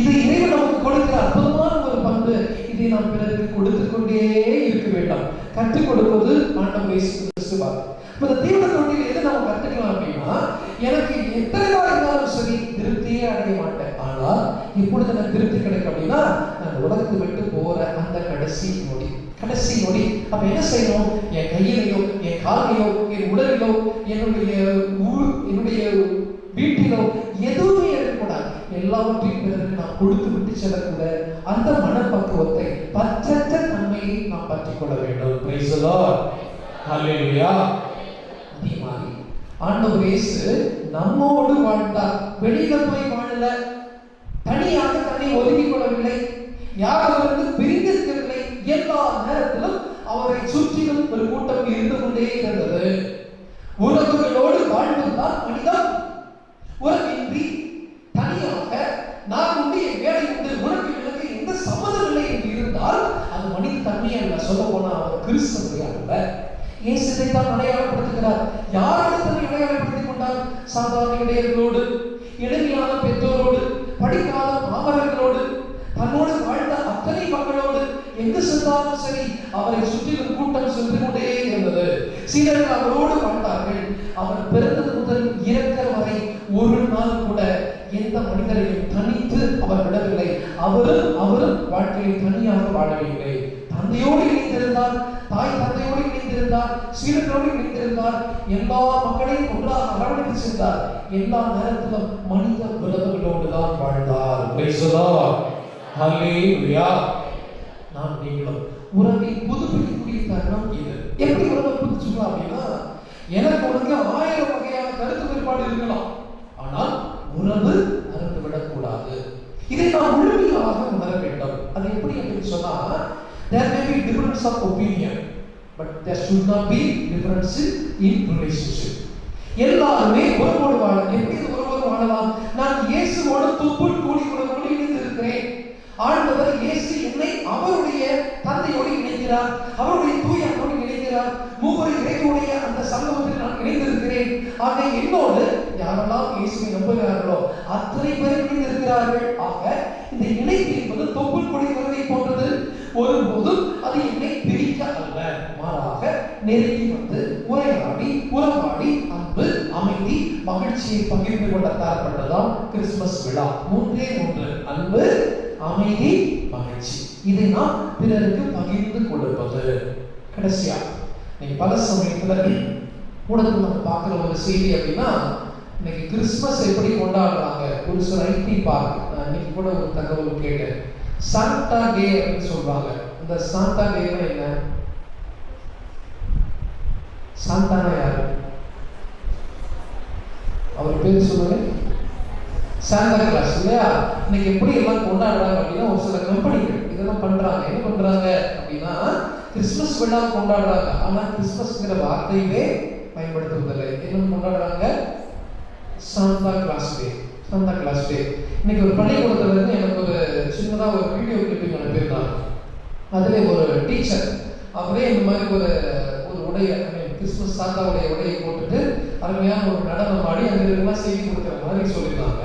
Speaker 1: இது இறைவன் நமக்கு கொடுக்கிற அற்புதமான ஒரு பண்பு. இதை நாம் பிறருக்கு கொடுத்து கொண்டே இருக்க வேண்டாம். கற்றுக் கொடுப்பது ஆண்டவர் இயேசு கிறிஸ்துவார். இந்த தீவன தொட்டியில் எதை நம்ம கற்றுக்கலாம் அப்படின்னா, எனக்கு எத்தனை நாள் இருந்தாலும் சரி திருப்தியே அடைய மாட்டேன். ஆனால் இப்பொழுது எனக்கு திருப்தி கிடைக்கும் அப்படின்னா, நான் உலகத்தை விட்டு போற அந்த கடைசி நொடி. அப்ப என்ன செய்யணும்? என் கையிலையோ, என் காலையோ, என் உடலிலோ, என்னுடைய வீட்டிலோ எதுவுமே இருக்கக்கூடாது. எல்லாவற்றையும் பிறருக்கு நான் கொடுத்து விட்டு செல்லக்கூட அந்த மனப்பக்குவத்தை, பற்றற்ற தன்மையை நாம் பற்றிக் கொள்ள வேண்டும். Praise the lord. ஹல்லேலூயா. அதே மாதிரி ஆண்டவர் இயேசு நம்மோடு வாழ்ந்தார். வெளியில போய் வாழல, தனியாக தன்னை ஒதுக்கிக் கொள்ளவில்லை, யாரும் பிரிந்திருக்கவில்லை. எல்லா நேரத்திலும் அவரை சுற்றிலும் ஒரு கூட்டம் இருந்து கொண்டே இருந்தது. உறவுகளோடு வாழ்வதுதான் மனிதம். உறவின்றி தனியாக நான் உண்டு, என் வேலை உண்டு, உனக்கு எனக்கு எந்த சம்மதம் இல்லை என்று இருந்தால் அது மனித தன்மையை அல்ல. சொல்ல போனா அவர் கிறிஸ்தவ அல்ல. இயேசுவை தான் அடையாளப்படுத்துகிறார். யாரோடு தன்னை அடையாளப்படுத்திக் கொண்டார்? சாதாரண இடையர்களோடு, எளிமையான பெற்றோரோடு, படிக்காத மாணவர்களோடு, தன்னோடு வாழ்ந்த அத்தனை மக்களோடு எங்கு சென்றாலும் சரி அவரை சுற்றிலும் கூட்டம் சென்று கொண்டே இருந்தது. சீடர்கள் அவரோடு வாழ்ந்தார்கள். அவர் பிறந்தது முதல் இறக்கிற வரை ஒரு நாள் கூட எந்த மனிதரையும் தனித்து அவர் விடவில்லை. அவரும் வாழ்க்கையை தனியாக வாழவில்லை. தந்தையோடு இணைந்திருந்தார், தாய் தந்தையோடு இணைந்திருந்தார், சீடர்களோடு இணைந்திருந்தார், எல்லா மக்களையும் ஒன்றாக அரவணைத்து சென்றார். எல்லா நேரத்திலும் மனித உறவுகளோடு தான் வாழ்ந்தார். Praise the lord. ஹல்லேலூயா. நாம் நீங்களும் உறவை புதுப்பிக்கக்கூடிய தருணம் இது. எப்படி உறவை புதுப்பிச்சுக்கலாம் அப்படின்னா, எனக்கு உனக்கு 1000 வகையான கருத்து வேறுபாடு இருக்கலாம், ஆனால் உறவு மறந்து விடக்கூடாது. இதை நாம் முழுமையாக உணர வேண்டும். அது எப்படி அப்படின்னு சொன்னா, there may be difference of opinion, but there should not be difference in relationship. எல்லாருமே ஒருவோடு வாழ. எப்படி ஒருவர் வாழலாம்? நான் இயேசுவோடு துப்புள் கூடி உறவோடு இணைந்திருக்கிறேன். ஆண்டவர் இயேசு என்னை அவருடைய தந்தையோடு இணைக்கிறார், அவருடைய தூய அன்போடு இணைக்கிறார். மூவரு இறைவனுடைய அந்த சங்கமத்தில் நான் இணைந்திருக்கிறேன். ஆக என்னோடு யாரெல்லாம் இயேசுவை நம்புகிறார்களோ அத்தனை பேர் இணைந்திருக்கிறார்கள். ஆக இந்த இணைப்பு என்பது தொப்புள் கொடி உறவை போன்றது. ஒருபோதும் அது என்னை பிரிக்க அல்ல, மாறாக நெருங்கி வந்து உரையாடி, உறவாடி, அன்பு, அமைதி, மகிழ்ச்சியை பகிர்ந்து புரிந்து கொள்ள தரப்பட்டதாம் கிறிஸ்துமஸ் விழா. மூன்றே மூன்று: அன்பு, அமைதி, மகிழ்ச்சி. இதை நாம் பிறருக்கு பகிர்ந்து கொடுப்பது. கடைசியா நீங்க பல சமயத்துல ஊடகத்துல பார்க்குற ஒரு செய்தி அப்படின்னா, இன்னைக்கு கிறிஸ்துமஸ் எப்படி கொண்டாடுறாங்க. ஒரு சில ஐடி பார்க், நான் இன்னைக்கு கூட ஒரு தகவல் கேட்டேன், சாண்டா டே அப்படின்னு சொல்றாங்க. இந்த சாண்டா டேனா என்ன? சாண்டானா யாரு? அவர் பேர் சொல்லுங்க. சாண்டா கிளாஸ் இல்லையா? இன்னைக்கு எப்படி எல்லாம் கொண்டாடுறாங்க அப்படின்னா, ஒரு சில கம்பெனிகள் இதெல்லாம் பண்றாங்க. என்ன பண்றாங்க அப்படின்னா, கிறிஸ்துமஸ் விழா கொண்டாடுறாங்க. ஆனா கிறிஸ்துமஸ்ங்கிற வார்த்தையே பயன்படுத்துவதில்லை. என்ன கொண்டாடுறாங்க? Santa Claus day. Santa Claus day. இன்னைக்கு ஒரு பள்ளிக்கூடத்துல இருந்து எனக்கு ஒரு சின்னதா ஒரு வீடியோ கிளிப்பிங் அனுப்பியிருந்தாங்க. அதுல ஒரு டீச்சர் அவரே இந்த மாதிரி ஒரு உடைய, கிறிஸ்துமஸ் தாத்தாவுடைய உடையை போட்டுட்டு அருமையான ஒரு நடனம் ஆடி அங்க இருக்கலாம் செய்தி கொடுக்குற மாதிரி சொல்லியிருந்தாங்க.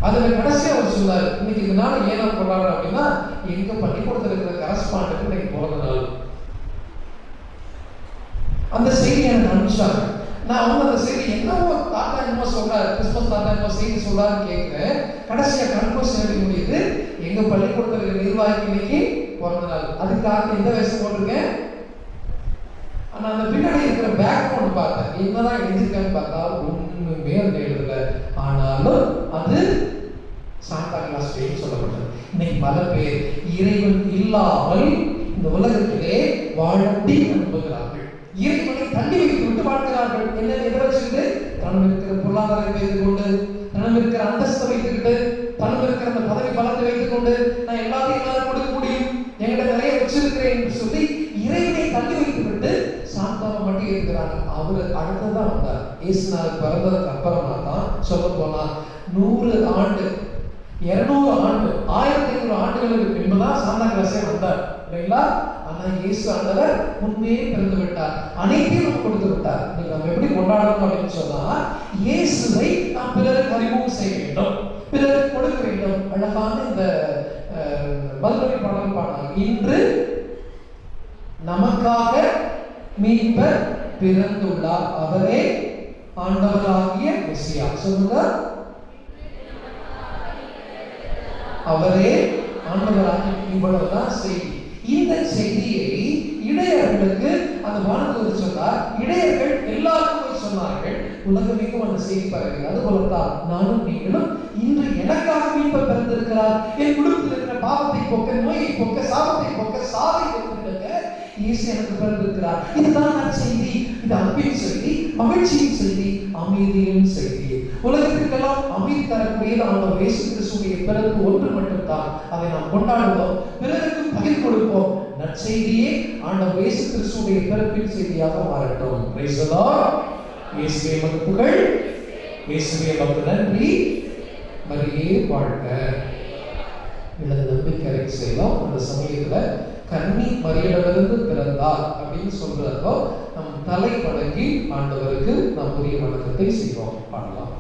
Speaker 1: அதுல கடைசியா அவர் சொன்னார், இன்னைக்கு இந்த நாள் ஏன் நான் கொண்டாடுறோம் அப்படின்னா, எங்க பள்ளிக்கூடத்தில் இருக்கிற கரஸ்பாண்டுக்கு இன்னைக்கு பிறந்த நாள். அந்த செய்தி எனக்கு அனுப்பிச்சாங்க. நான் வந்து அந்த செய்தி என்னவோ தாத்தா என்னமோ சொல்றாரு, கிறிஸ்துமஸ் தாத்தா என்னமோ செய்தி சொல்றாருன்னு கேட்கிறேன். கடைசியா கன்ஃபர்ஸ் செய்ய முடியுது, எங்க பள்ளிக்கூடத்தில் இருக்கிற நிர்வாகிக்கு இன்னைக்கு பிறந்த நாள். அதுக்காக எந்த வயசு போட்டிருக்கேன். ஆனா அந்த பின்னாடி இருக்கிற பேக்ரவுண்ட் பார்த்தேன், என்னதான் எழுதிருக்கான்னு பார்த்தா ஒண்ணுமே அந்த எழுதல. ஆனாலும் அது சாண்டா கிளாஸ் டே சொல்லப்பட்டது. இன்னைக்கு பல பேர் இறைவன் இல்லாமல் இந்த உலகத்திலே வாழ விரும்புகிறார்கள். இறைவனை தள்ளி வைத்து விட்டு வாழ்கிறார்கள். என்ன எதை வச்சுக்கிட்டு? தனம் இருக்கிற பொருளாதாரத்தை வைத்துக் கொண்டு, தனம் இருக்கிற அந்தஸ்தை வைத்துக்கிட்டு, தனம் இருக்கிற அந்த பதவி பலத்தை வைத்துக் கொண்டு, நான் எல்லாத்தையும் என்னால் கொடுக்க முடியும், என்கிட்ட நிறைய வச்சிருக்கிறேன் என்று சொல்லி இறைவனை தள்ளி வைத்து விட்டு சாந்தாவை மட்டும் இருக்கிறாங்க. அவர் அடுத்ததான் வந்தார். இயேசுநாதர் பிறந்ததுக்கு அப்புறமா தான் சொல்ல போனா 100 ஆண்டு 200 ஆண்டு 1500 ஆண்டுகளுக்கு பின்புதான் சாந்தா கிளாஸே வந்தார் இல்லைங்களா? ஆனா இயேசு ஆண்டவர் முன்பே பிறந்து விட்டார். அனைத்தையும் நம்ம கொடுத்து விட்டார். நீங்க நம்ம எப்படி கொண்டாடணும் அப்படின்னு சொன்னா, இயேசுவை நாம் பிறருக்கு அறிமுகம் செய்ய வேண்டும், பிறருக்கு கொடுக்க வேண்டும். அழகான இந்த பல்வழி பாடல் பாடினாங்க. இன்று நமக்காக மீட்பர் பிறந்துள்ளார், அவரே ஆண்டவராகிய மெசியா. சொல்லுங்க, அவரே ஆண்டவராகிய. இவ்வளவுதான் செய்தி. இந்த செய்தியை இடையர்களுக்கு அந்த வானதூதர் சொன்னார். இடையர்கள் எல்லாருக்கும் போய் சொன்னார்கள். உலகமெங்கும் அந்த செய்தி பரவியது. அதுபோலத்தான் நானும் நீங்களும் இன்று எனக்காக மீட்பர் பிறந்திருக்கிறார், என் குடும்பத்தில் இருக்கிற பாவத்தை போக்க, நோயை போக்க, சாபத்தை போக்க, சாவை போக்க இயேசு எனக்கு பிறந்திருக்கிறார். இதுதான் நான் செய்தி. இது அன்பின் செய்தி, மகிழ்ச்சியின் செய்தி, அமைதியின் செய்தி. உலகத்திற்கெல்லாம் அமைதி தரக்கூடிய ஆண்டவர் இயேசு கிறிஸ்துவின் பிறப்பு ஒன்று மட்டும்தான். அதை நாம் கொண்டாடுவோம், பிறருக்கு பகிர்ந்து கொடுப்போம். நற்செய்தியே ஆண்டவர் இயேசு கிறிஸ்துவின் பிறப்பின் செய்தியாக மாறட்டும். Price the Lord. இயேசுவே உமக்கு புகழ், இயேசுவே உமக்கு நன்றி. மரியே வாழ்க. இந்த நம்பிக்கை செய்யலாம். அந்த சமயத்துல கன்னி மரியிடமிருந்து பிறந்தார் அப்படின்னு சொல்றதோ நம் தலை வணங்கி ஆண்டவருக்கு நாம் உரிய வணக்கத்தை செய்வோம். பாடலாம்.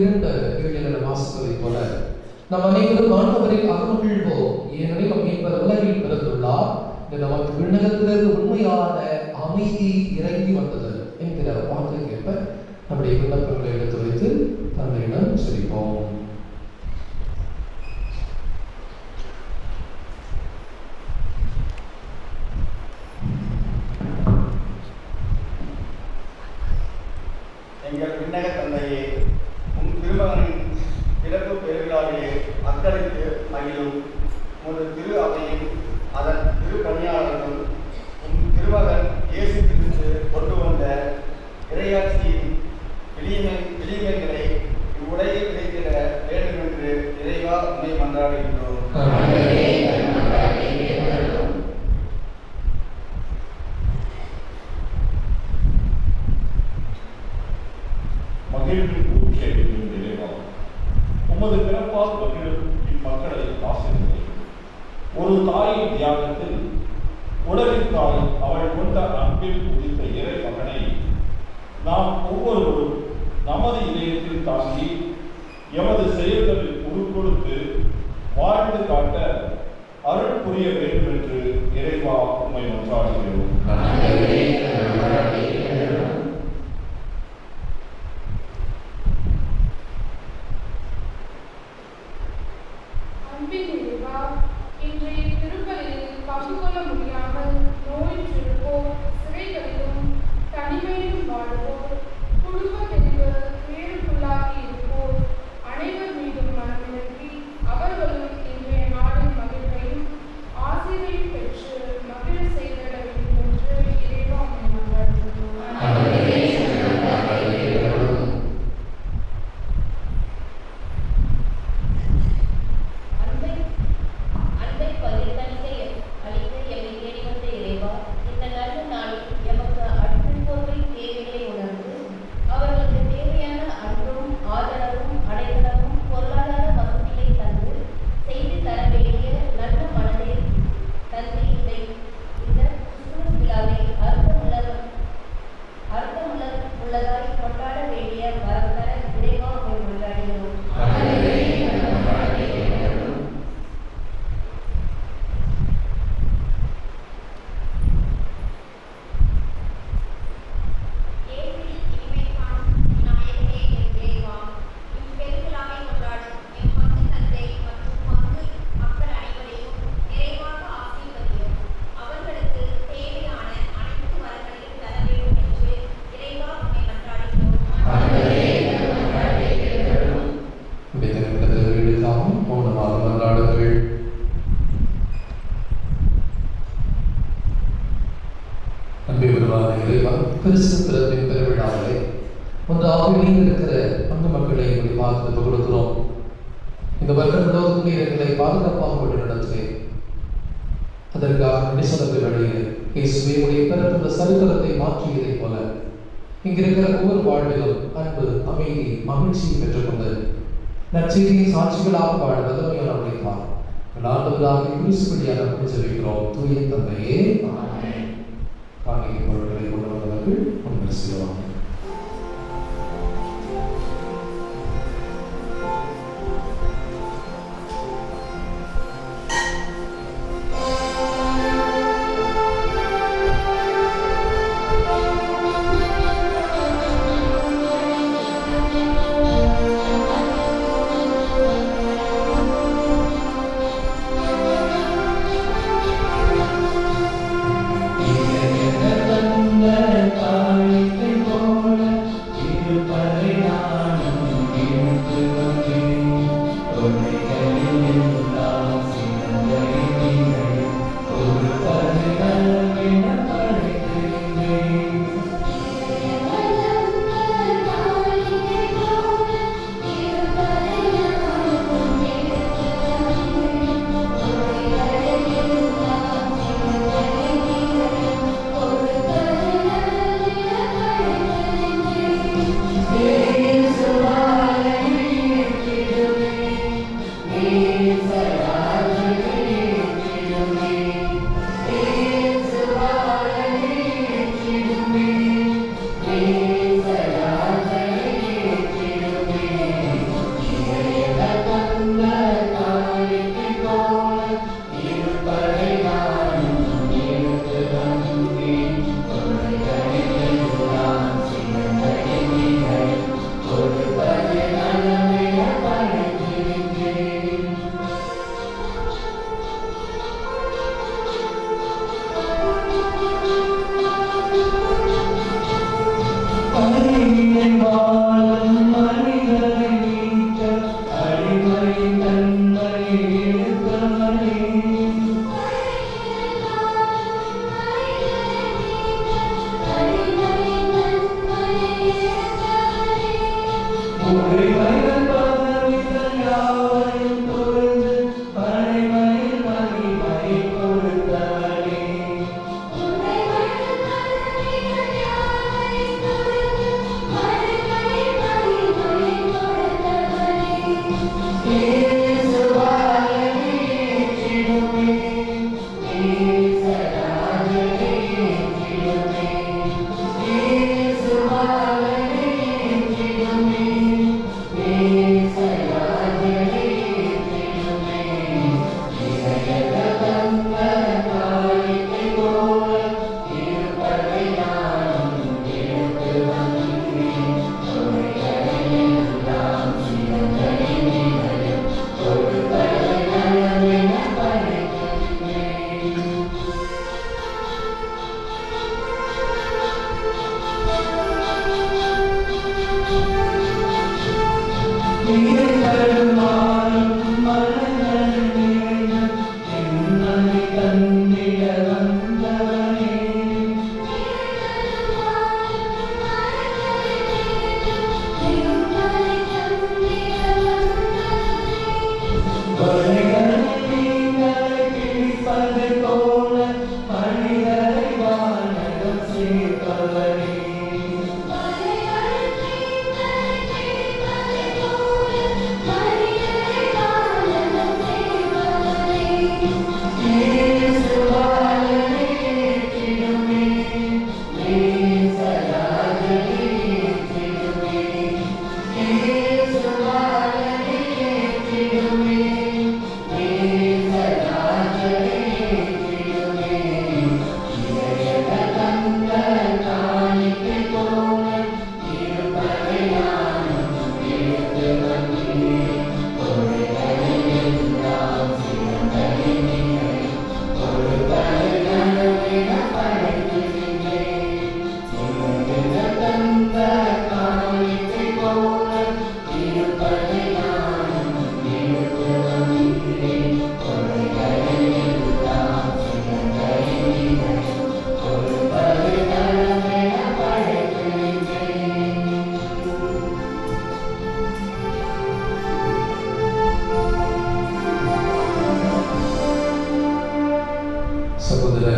Speaker 1: 2 ஏழில் வாசிப்பதைப் போல நம் அனைவரும் ஆண்டவரில் அகமகிழ்வோம், ஏனெனில் நம் மீட்பர் உலகில் பிறந்துள்ளார், நமக்கு விண்ணகத்திலிருந்து உண்மையான அமைதி இறங்கி வந்தது என்கிற வாக்குக்கேற்ப நம்முடைய விண்ணப்பங்களை எடுத்து வைத்து தந்தையிடம் செபிப்போம்.
Speaker 3: எங்கள் விண்ணக தந்தையே, உம் திருமகனின் பிறப்பு பெருவிழாவிலே அக்களித்து மகிழும் ஒரு திரு அவையும் அதன் திரு பணியாளர்களும் உம் திருமகன் இயேசு கிறிஸ்து கொண்டு வந்த இறையாட்சியின் விளிமைகளை இவ்வுலகில் கிடைத்திட வேண்டும் என்று இறைவா உண்மை மன்றாடுகின்றோம்.
Speaker 4: மகிழ்வின் ஊற்றியளிக்கும் இறைவா, உமது பிறப்பால் மகிழும் இம்மக்களை ஆசிரியர்கள். ஒரு தாயின் தியாகத்தில் உலகின் தாய் அவள் கொண்ட அன்பில் உதித்த இறை மகனை நாம் ஒவ்வொருவரும் நமது இதயத்தில் தாங்கி எமது செயல்களில் உருக்கொடுத்து வாழ்ந்து காட்ட அருள் புரிய வேண்டும் என்று இறைவா உம்மை மன்றாடுகிறோம்.
Speaker 5: இன்றைய திருப்பலியில் பங்கு கொள்ள முடியாமல் நோயுற்றிருப்போர், சிறைகளிலும் தனிமையிலும் வாழ்வோர், குடும்ப பிரிவு வேறுக்குள்ளாகி இருப்போர் அனைவர் மீதும் மனமிறங்கி அவர்களும் இன்றைய நாளின் மகிழ்வையும் ஆசிரியையும் பெற்று மகிழ செய்திட வேண்டும் என்று இறைவா மன்றாடுகிறோம்.
Speaker 1: கிறிஸ்து பிறப்பின் பெருவிழாவிலே ஒன்றாக இணைந்திருக்கிற அன்பு மக்களை பார்த்து கொடுக்கிறோம். இந்த வருடம் முழுவதும் எங்களை பாதுகாப்பாக விட்டு நடத்துகிறேன். அதற்காக நடிசனத்தை வழியே இயேசுவே உடைய பிறப்புள்ள சரித்திரத்தை மாற்றியதைப் போல இங்கிருக்கிற ஒவ்வொரு வாழ்விலும் அன்பு, அமைதி, மகிழ்ச்சியை பெற்றுக்கொண்டு நற்செய்தியின் சாட்சிகளாக வாழ வல்லமையான உழைப்பார் ஆண்டவராக கிறிஸ்து வழியாக ஜெபிக்கிறோம். தூய தந்தையே, காணிக்கை பொருட்களை கொண்டு வந்தவர்கள் ஒன்று செய்வாங்க.
Speaker 6: Thank you.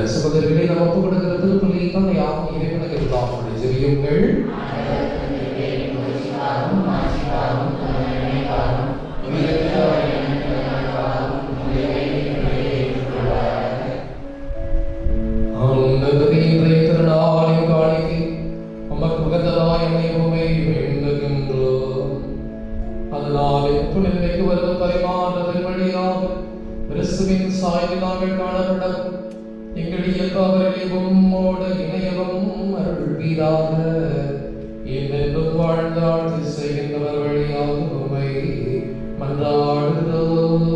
Speaker 1: சகோதரர்களை நாம் ஒப்புக் கொடுக்கிற திருப்பலி தான் யாவும் இறைவனுக்கு இருந்தால் ஜெபியுங்கள். ஆண்டவரே, இன்றைய திருநாளின் காணிக்கை உமக்கு உகந்ததாய் அமையவுமே வேண்டுகின்றோம். அதனாலே புனிதமைக்கு வருவது பரிமாற்றத்தின் வழியாக கிறிஸ்துவின் சாயலில் நாங்கள் காணப்படவும் எங்கள் இயல்பாவர்களை உம்மோடு இணையவும் அருள்வீராக. என்றென்றும் வாழ்ந்தாள் செய்கின்றவர் வழியாக உம்மை மன்றாடுகிறோம்.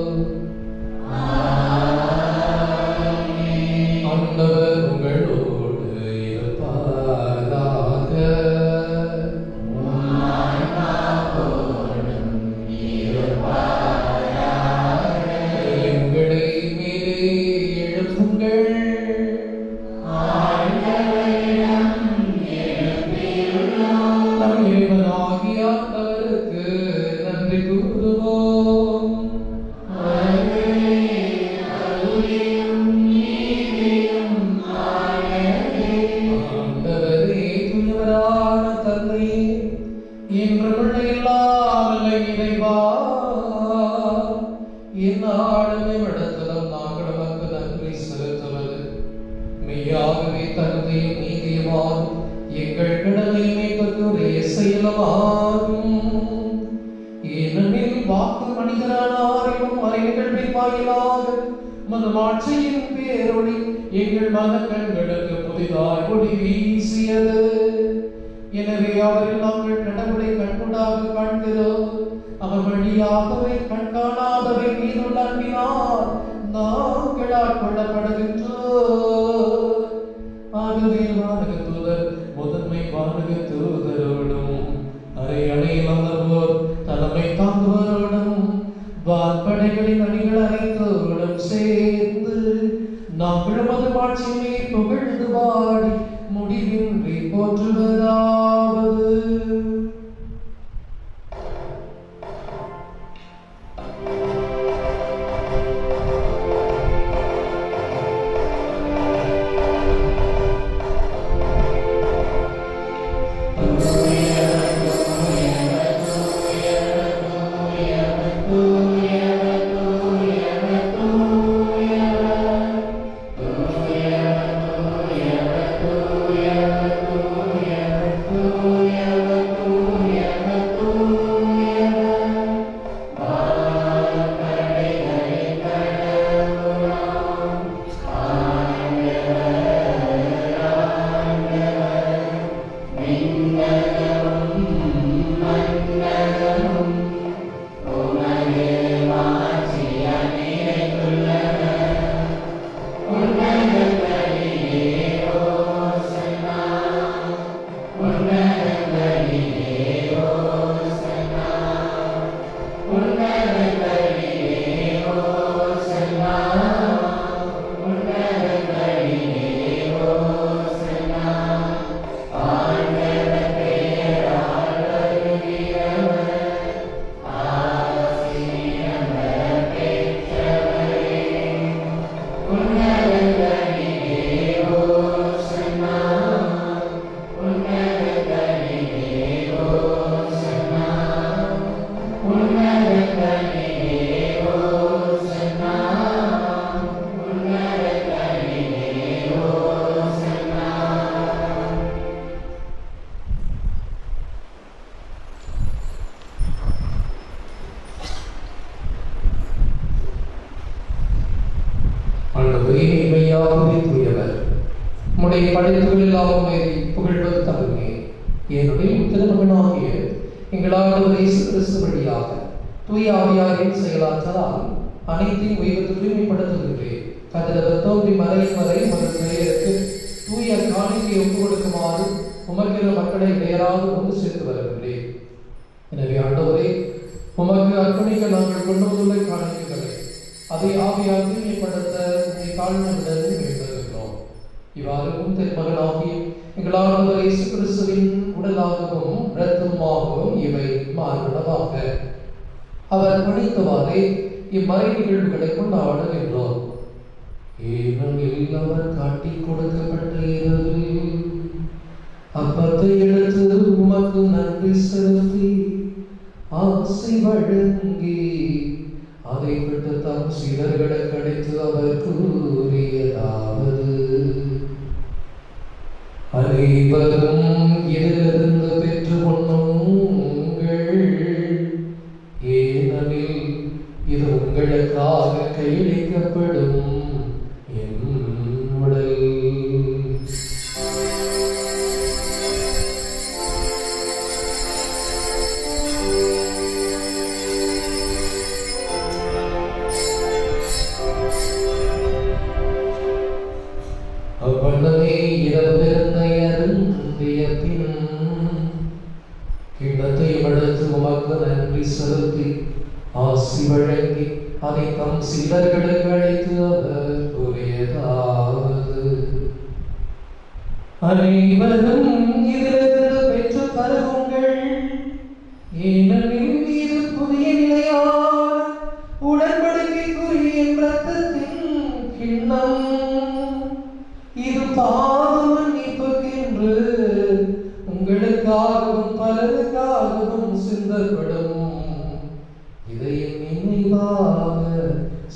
Speaker 1: ஆண்டவர் உங்களோடு இருப்பாராக. எங்களை மேலே எழுப்புங்கள். நம் இறைவனாகிய ஆண்டவருக்கு நன்றி கூறுவோம். ஆண்டவரே, தூயவரான தந்தையே, இன்று பிள்ளையில்லாமல் இறைவா, இந்நாளுமே விடத்திலும் நாங்கள் உமக்கு நன்றி செலுத்துவது மெய்யாகவே தகுதியும் நீதியுமாகும் எங்கள் கடமை மீட்புக்குரிய செயலமாகும். ஏனெனில் வாக்கு மனிதரானாரையும் மறைவுகள் வாயிலாக மதுமாட்சியின் பேரொளி எங்கள் மனக்கண்களுக்கு புதிதாய் ஒளி வீசியது. எனவே அவரில் நாங்கள் கடவுளை கண்கூடாக காண்கிறோம். அவர் வழியாகவே கண்காணாதவை மீதுள்ள அன்பினால் நாங்கள் ஆட்கொள்ளப்படுகின்றோம். ஆகவே வானக தூதர் முதன்மை வானக தூதரோடும் மாட்சிமை புகழ்ந்து பாடி முடிவின்றி போற்றுவதாவது. உம்முடைய படைப்புகள் எல்லாம் புகழ்வது தகுமே. என்னுடைய திருமகனாகிய எங்கள் ஆண்டவர் இயேசு கிறிஸ்து வழியாக தூய ஆவியாரின் செயலாற்றலால் அனைத்தையும் உயர்த்து தூய்மைப்படுத்துகின்றேன். கதிரவர் தோன்றி மறையும் வரை உமது பெயருக்கு தூய காணிக்கை ஒப்பு கொடுக்குமாறு உமக்கிற மக்களை பெயராக கொண்டு சேர்த்து வருகின்றேன். எனவே ஆண்டவரே, உமக்கு அர்ப்பணிக்க நாங்கள் கொண்டு வந்துள்ள காணிக்கைகளை அதை ஆவியால் தூய்மைப்படுத்த உங்களை தாழ்மையுடன் வேண்டுகிறோம். இவ்வாறு உம் திருமகனாகிய எங்கள் ஆண்டவர் இயேசு கிறிஸ்துவின் உடலாகவும் இரத்தமாகவும் இவை மாறுபடவாக. அவர் பணித்தவாறே இம்மறை நிகழ்வுகளை கொண்டாடுகின்றோம். ஏனெனில் அவர் காட்டிக் கொடுக்கப்பட்ட இரவில் அப்பத்தை எடுத்து உமக்கு நன்றி செலுத்தி ஆசை வழங்கி அதை விட்டு தம் சீடர்களுக்கு அளித்து அவர் கூறியதாவது: அனைவரும் இதிலிருந்து பெற்று கொள்ளுங்கள், ஏனெனில் இது உங்களுக்காக கையளிக்கப்படும் என் உடல். அவ்வளவே இரவிருந்தை அருந்திய பின் கிண்ணத்தை எடுத்து உமக்கு நன்றி செலுத்தி ஆசி வழங்கி அதை தம் சீடர்களுக்கு அளித்து அவர் கூறியதாவது: அனைவரும் இதிலிருந்து பெற்று பருகுங்கள், ஏனெனில் இது புதிய நிலையான உடன்படிக்கைக்குரிய இரத்தத்தின் கிண்ணம். இது பாவ மன்னிப்புக்கென்று உங்களுக்காகவும் பலருக்காகவும் சிந்தப்படும். இதை நினைவாக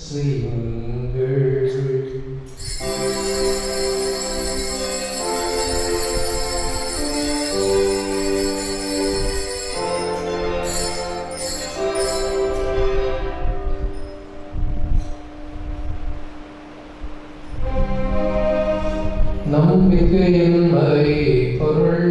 Speaker 1: செய்யுங்கள். நம்பிக்கையின் மறை பொருள்.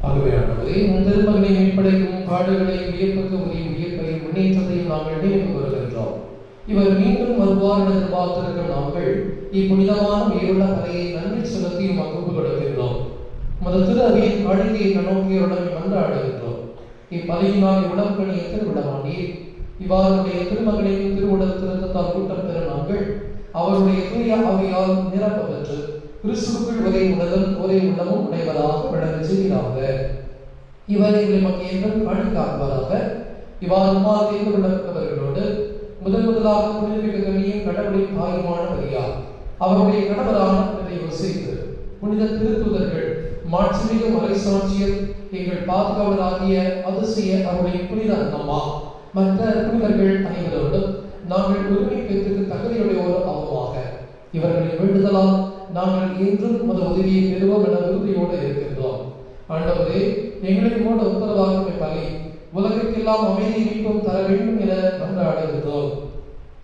Speaker 1: ஆகவே நாங்கள் நினைவு கூறுகின்றோம். இவர் மீண்டும் வருவார் என எதிர்பார்த்திருக்கும் நாங்கள் இப்புனிதமான உயிருள்ள பலையை நன்றி செலுத்தி உமக்கு கொடுக்கின்றோம். உமது திரு அவையின் காணிக்கையை கண்ணோக்கியருடன் மன்றாடுகின்றோம். இப்பலையினால் உடம்பணியை திருவிழமானீர். இவ்வாறுடைய திருமகனின் திருவுடல் திருத்தத்தால் கூட்டம் பெற நாங்கள் அவருடைய தூய ஆவியால் நிரப்ப பெற்று கிறிஸ்துவுக்குள் ஒரே உடலும் ஒரே உள்ளமும் உடைவதாக விளங்க செய்கிறாங்க. இவரை நமக்கு என்றும் காணிக்காக்குவதாக. இவ்வாறு தேர்ந்து கொள்ளப்பட்டவர்களோடு முதலாக புனிதமிக்க கண்ணியும் கடவுளின் தாயுமான மரியா, அவருடைய கணவரான புனித யோசேப்பு, புனித திருத்தூதர்கள், மாட்சிமிகு மறைசாட்சியர், எங்கள் பாதுகாவலராகிய அதிசய அவருடைய புனித அம்மா, மற்ற புனிதர்கள் அனைவரோடும் நாங்கள் உரிமை பெற்று தகுதியுடையோர் ஆவோமாக. இவர்களின் வேண்டுதலால் நாங்கள் என்றும் உமது உதவியை பெறுவோம் என உறுதியோடு இருக்கின்றோம். ஆண்டவரே, எங்களுக்கு கூட உத்தரவாக பலி உலகெல்லாம் அமைதி மீட்பும் தர வேண்டும் என மன்றாடுகின்றோம்.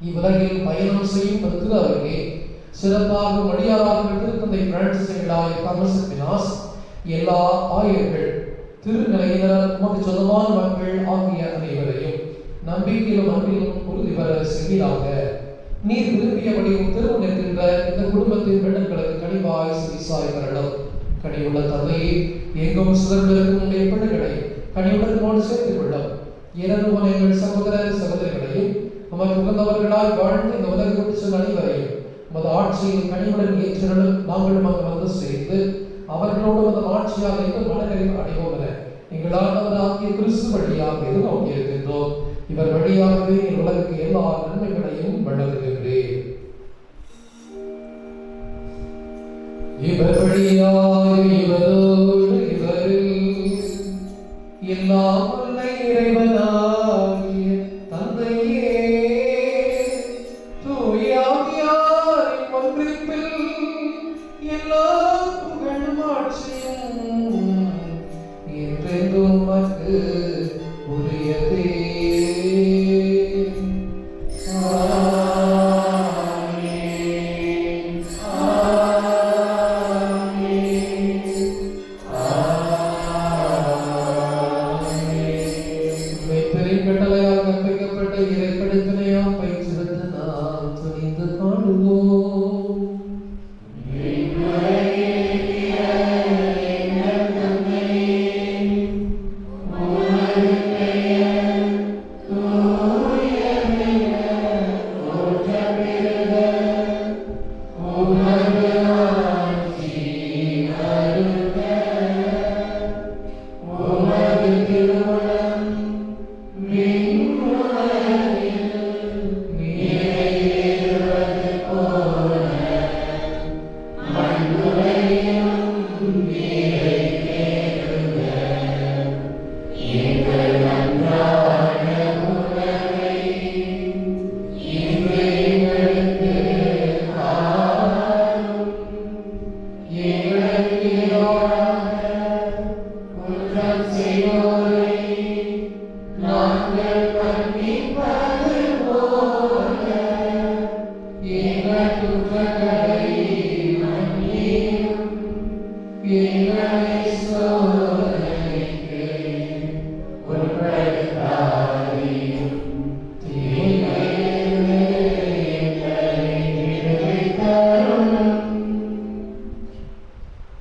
Speaker 1: இவ்வுலகில் பயணம் செய்யும் திரு அவையே சிறப்பாக மடியாராக திருத்தந்தை பிரான்சிஸ் தாமஸ் எல்லா ஆயர்கள், திருநிலையினர், உமக்கு சொந்தமான மக்கள் ஆகிய அனைவரையும் நம்பிக்கையிலும் அன்பிலும் உறுதி பெற செய்வீராக. நீர் விரும்பியபடி திருமணம் இருக்கின்ற இந்த குடும்பத்தின் பெண்களுக்கு கனிவாய் சிகிசாய் வரலாம். கனிவுள்ள தந்தையே, எங்கும் சிறந்திருக்கும் உடைய பிள்ளைகளை கனிவுடனோடு சேர்த்துக் கொள்ளும். இரண்டு எங்கள் சகோதர சகோதரிகளையும் உமக்கு உகந்தவர்களால் வாழ்ந்து இந்த உலக குடிச்சல் அனைவரையும் உமது ஆட்சியில் கனிவுடன் ஏற்றலும் நாங்கள் அங்கு வந்து சேர்ந்து அவர்களோடு உமது ஆட்சியாக எங்கள் மனநிறைவு அடைவோம் என எங்கள் ஆண்டவராகிய கிறிஸ்து வழியாக எது நோக்கி இருக்கின்றோம். இவர் வழியாகவே என் உலகுக்கு எல்லா நன்மைகளையும் வழங்குகின்றேன். இவர் வழியாக இவரோடு இவரில் எல்லாம் வல்ல இறைவனாகிய தந்தையே, தூய ஆவியாரின் ஒன்றிப்பில் எல்லா புகழும் ஆட்சியும் என்றென்றும் உமக்கு உரியதே. கட்டளையால் கற்பிக்கப்பட்ட இறைப்படைத்தனையால் பயிற்சியெடுத்து நாம் துணிந்து பாடுவோம்.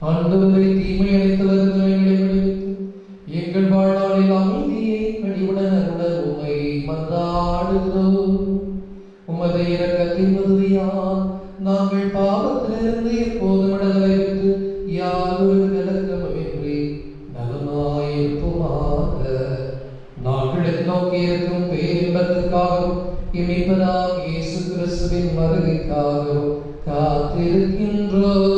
Speaker 1: ஆண்டவரை தீமை அளித்தவர்கள் எங்களை விடுவித்து எங்கள் வாழ்நாளில் அமைதியை கனிவுடன் அருள உம்மை மன்றாடுகிறோம். உமது இரக்கத்தின் உதவியால் நாங்கள் பாவத்திலிருந்து எப்போதும் விடுதலை பெற்று யாதொரு கலக்கமின்றி நலமாயிருப்போமாக. நாங்கள் நோக்கி இருக்கும் பேரின்பத்திற்காகவும் இமைப்பதாக இயேசு கிறிஸ்துவின் வருகைக்காகவும் காத்திருக்கின்றோம்.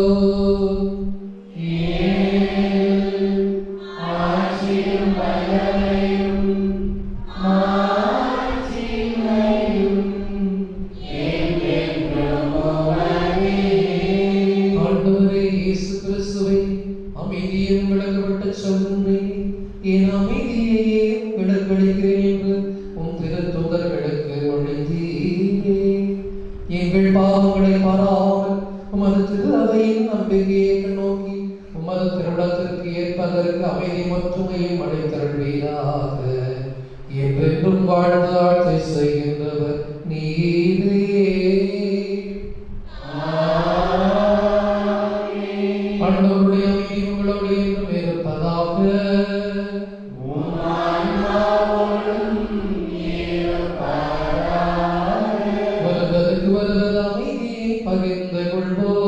Speaker 1: அமைதியும் விளக்கப்பட்ட சொல்கின்றேன், என் அமைதியையே விளக்களிக்கிறேன் என்று உன் திருத்தூதர்களுக்கு ஒழிந்தீரே. எங்கள் பாவங்களை பாராமல் உமது திரு அவையின் நம்பிக்கையை நோக்கி உமது திருடத்திற்கு ஏற்பதற்கு அமைதி மற்றுமையும் அடைத்தருள்வீராக என்று என்றென்றும் வாழ்ந்து ஆட்சி செய்கின்றவர் நீரே. ஆண்டவருடைய அமைதி உங்களோடு என்றும் இருப்பதாக. வருவதற்கு வருவது அமைதியை பகிர்ந்து கொள்வோம்.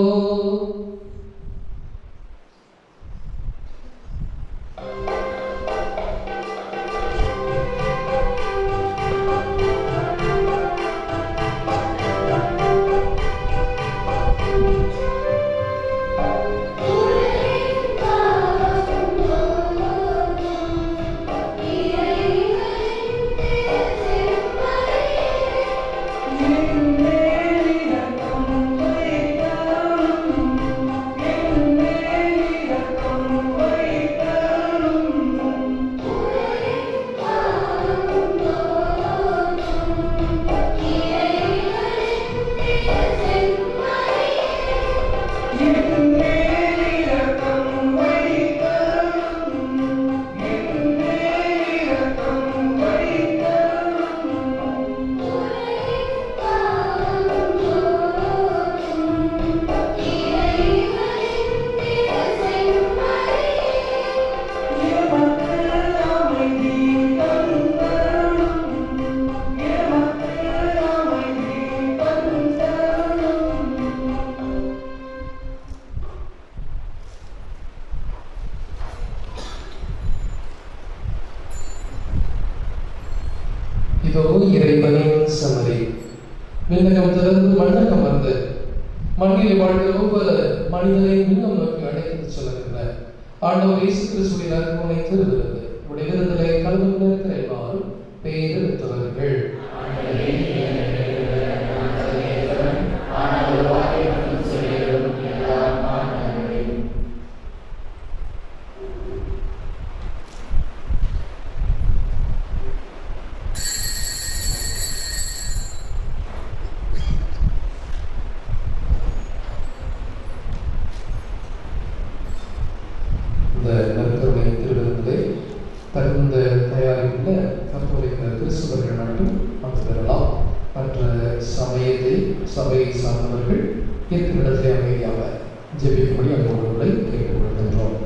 Speaker 1: இதோ இறைவனின் சமரி. விண்ணகம் திறந்து மண்ணகம் வந்து மண்ணில் வாழ்கிற ஒவ்வொரு மனிதனையும் இன்னும் நோக்கி அழைத்து செல்கின்ற ஆண்டவர் இயேசு கிறிஸ்துவின் அற்புதனை திருவிருந்து உடைய விருந்திலே கலந்து கொண்டிருக்கிற எல்லாரும் பேரெடுத்தவர்கள். இந்த நற்கருணை திருவிருந்திலே தகுந்த தயாரிப்புள்ள கத்தோலிக்க கிறிஸ்தவர்கள் மட்டும் பங்கு பெறலாம். மற்ற சபையை சார்ந்தவர்கள் இருக்கும் இடத்திலே அமைதியாக ஜெபிக்கும்படி அன்போடு கேட்டுக்கொள்கின்றோம்.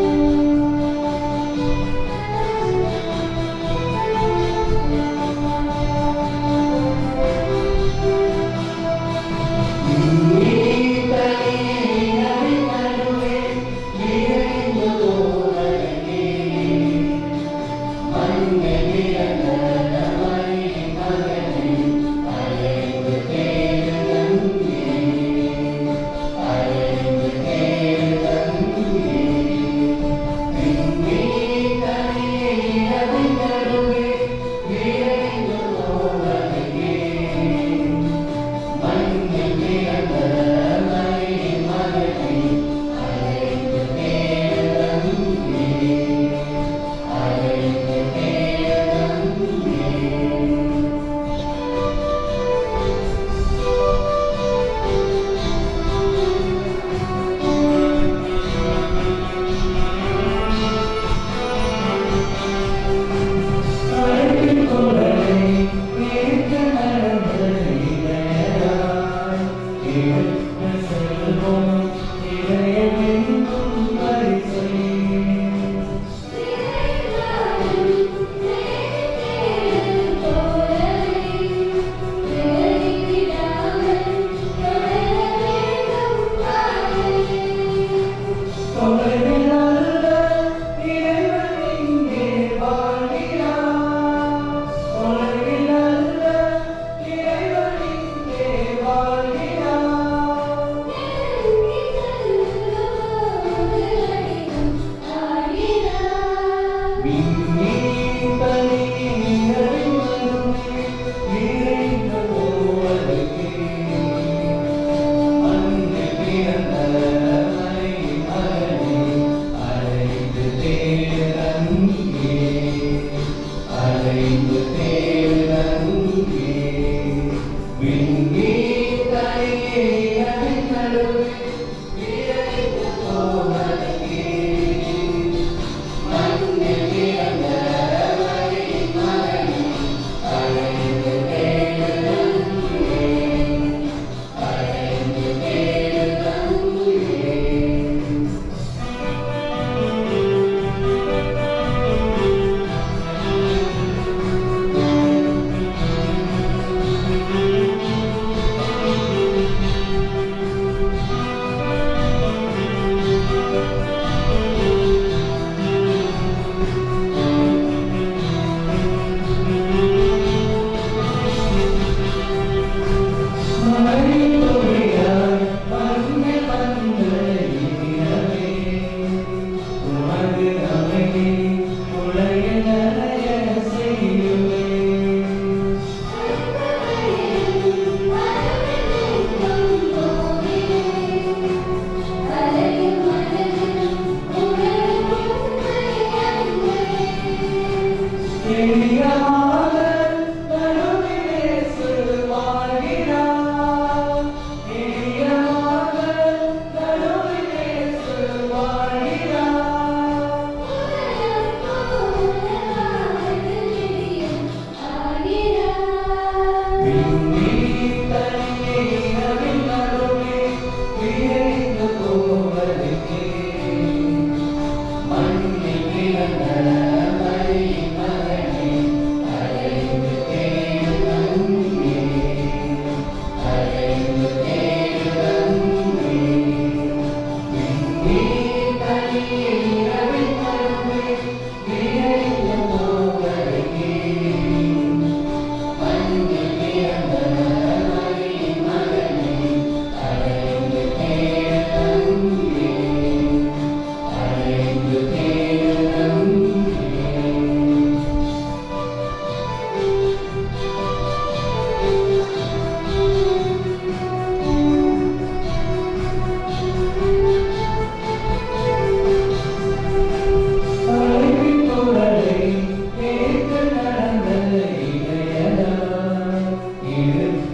Speaker 6: Thank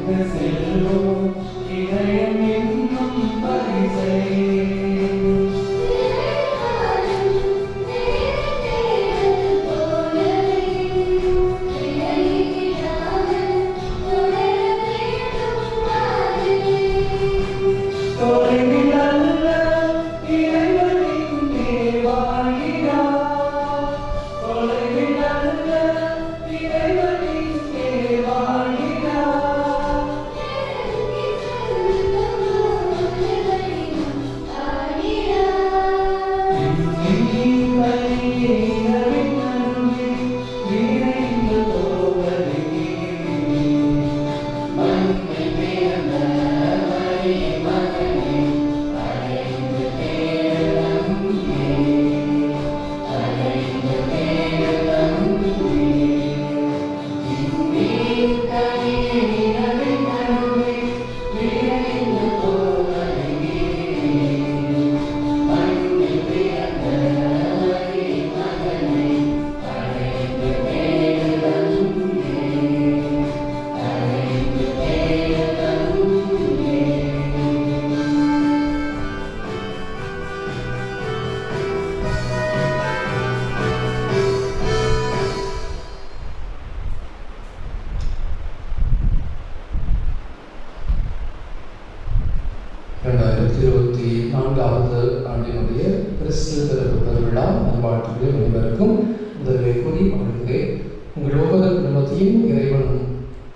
Speaker 1: 2024 ஆண்டினுடைய கிறிஸ்து பிறப்பு பெருவிழா நல்வாழ்த்துக்களை அனைவருக்கும் முதலிலே கூறி மகிழ்கிறேன். உங்கள் ஒவ்வொரு குடும்பத்தையும் இறைவன்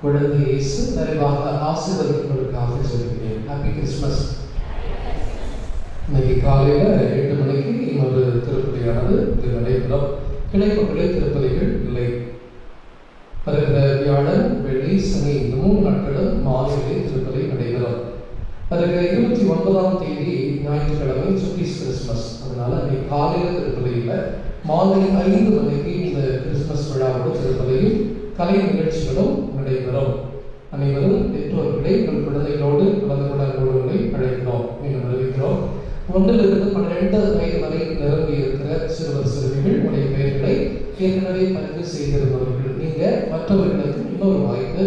Speaker 1: குழந்தை இயேசு நிறைவாக ஆசீர்வதிப்பதற்காக சொல்கிறேன். Happy Christmas. இன்னைக்கு காலையில் 8 மணிக்கு இன்னொரு திருப்பதியானது இது நடைபெறும். கிளைப்பகலை திருப்பதிகள் இல்லை. வருகிற வியாழன், வெள்ளி, சனி இந்த 3 நாட்களும் மாலையிலே திருப்பதி நடைபெறும். வருகிற 29ஆம் தேதி ஞாயிற்றுக்கிழமை சுட்டீஸ் கிறிஸ்மஸ். அதனால இன்னைக்கு காலையில் திருப்பதியில் மாலை 5 மணிக்கு இந்த கிறிஸ்மஸ் விழாவோட திருப்பதியில் கலை நிகழ்ச்சிகளும் நடைபெறும். அனைவரும் பெற்றோர்களை உங்கள் குழந்தைகளோடு கலந்து கொள்ள அன்போடுகளை அழைக்கிறோம். மீண்டும் அறிவிக்கிறோம். 1 to 12 வயது வரை நிரம்பி இருக்கிற சிறுவர் சிறுமிகள் உடைய பெயர்களை ஏற்கனவே பதிவு செய்திருந்தவர்கள். நீங்கள் மற்றவர்களுக்கு இன்னொரு வாய்ப்பு.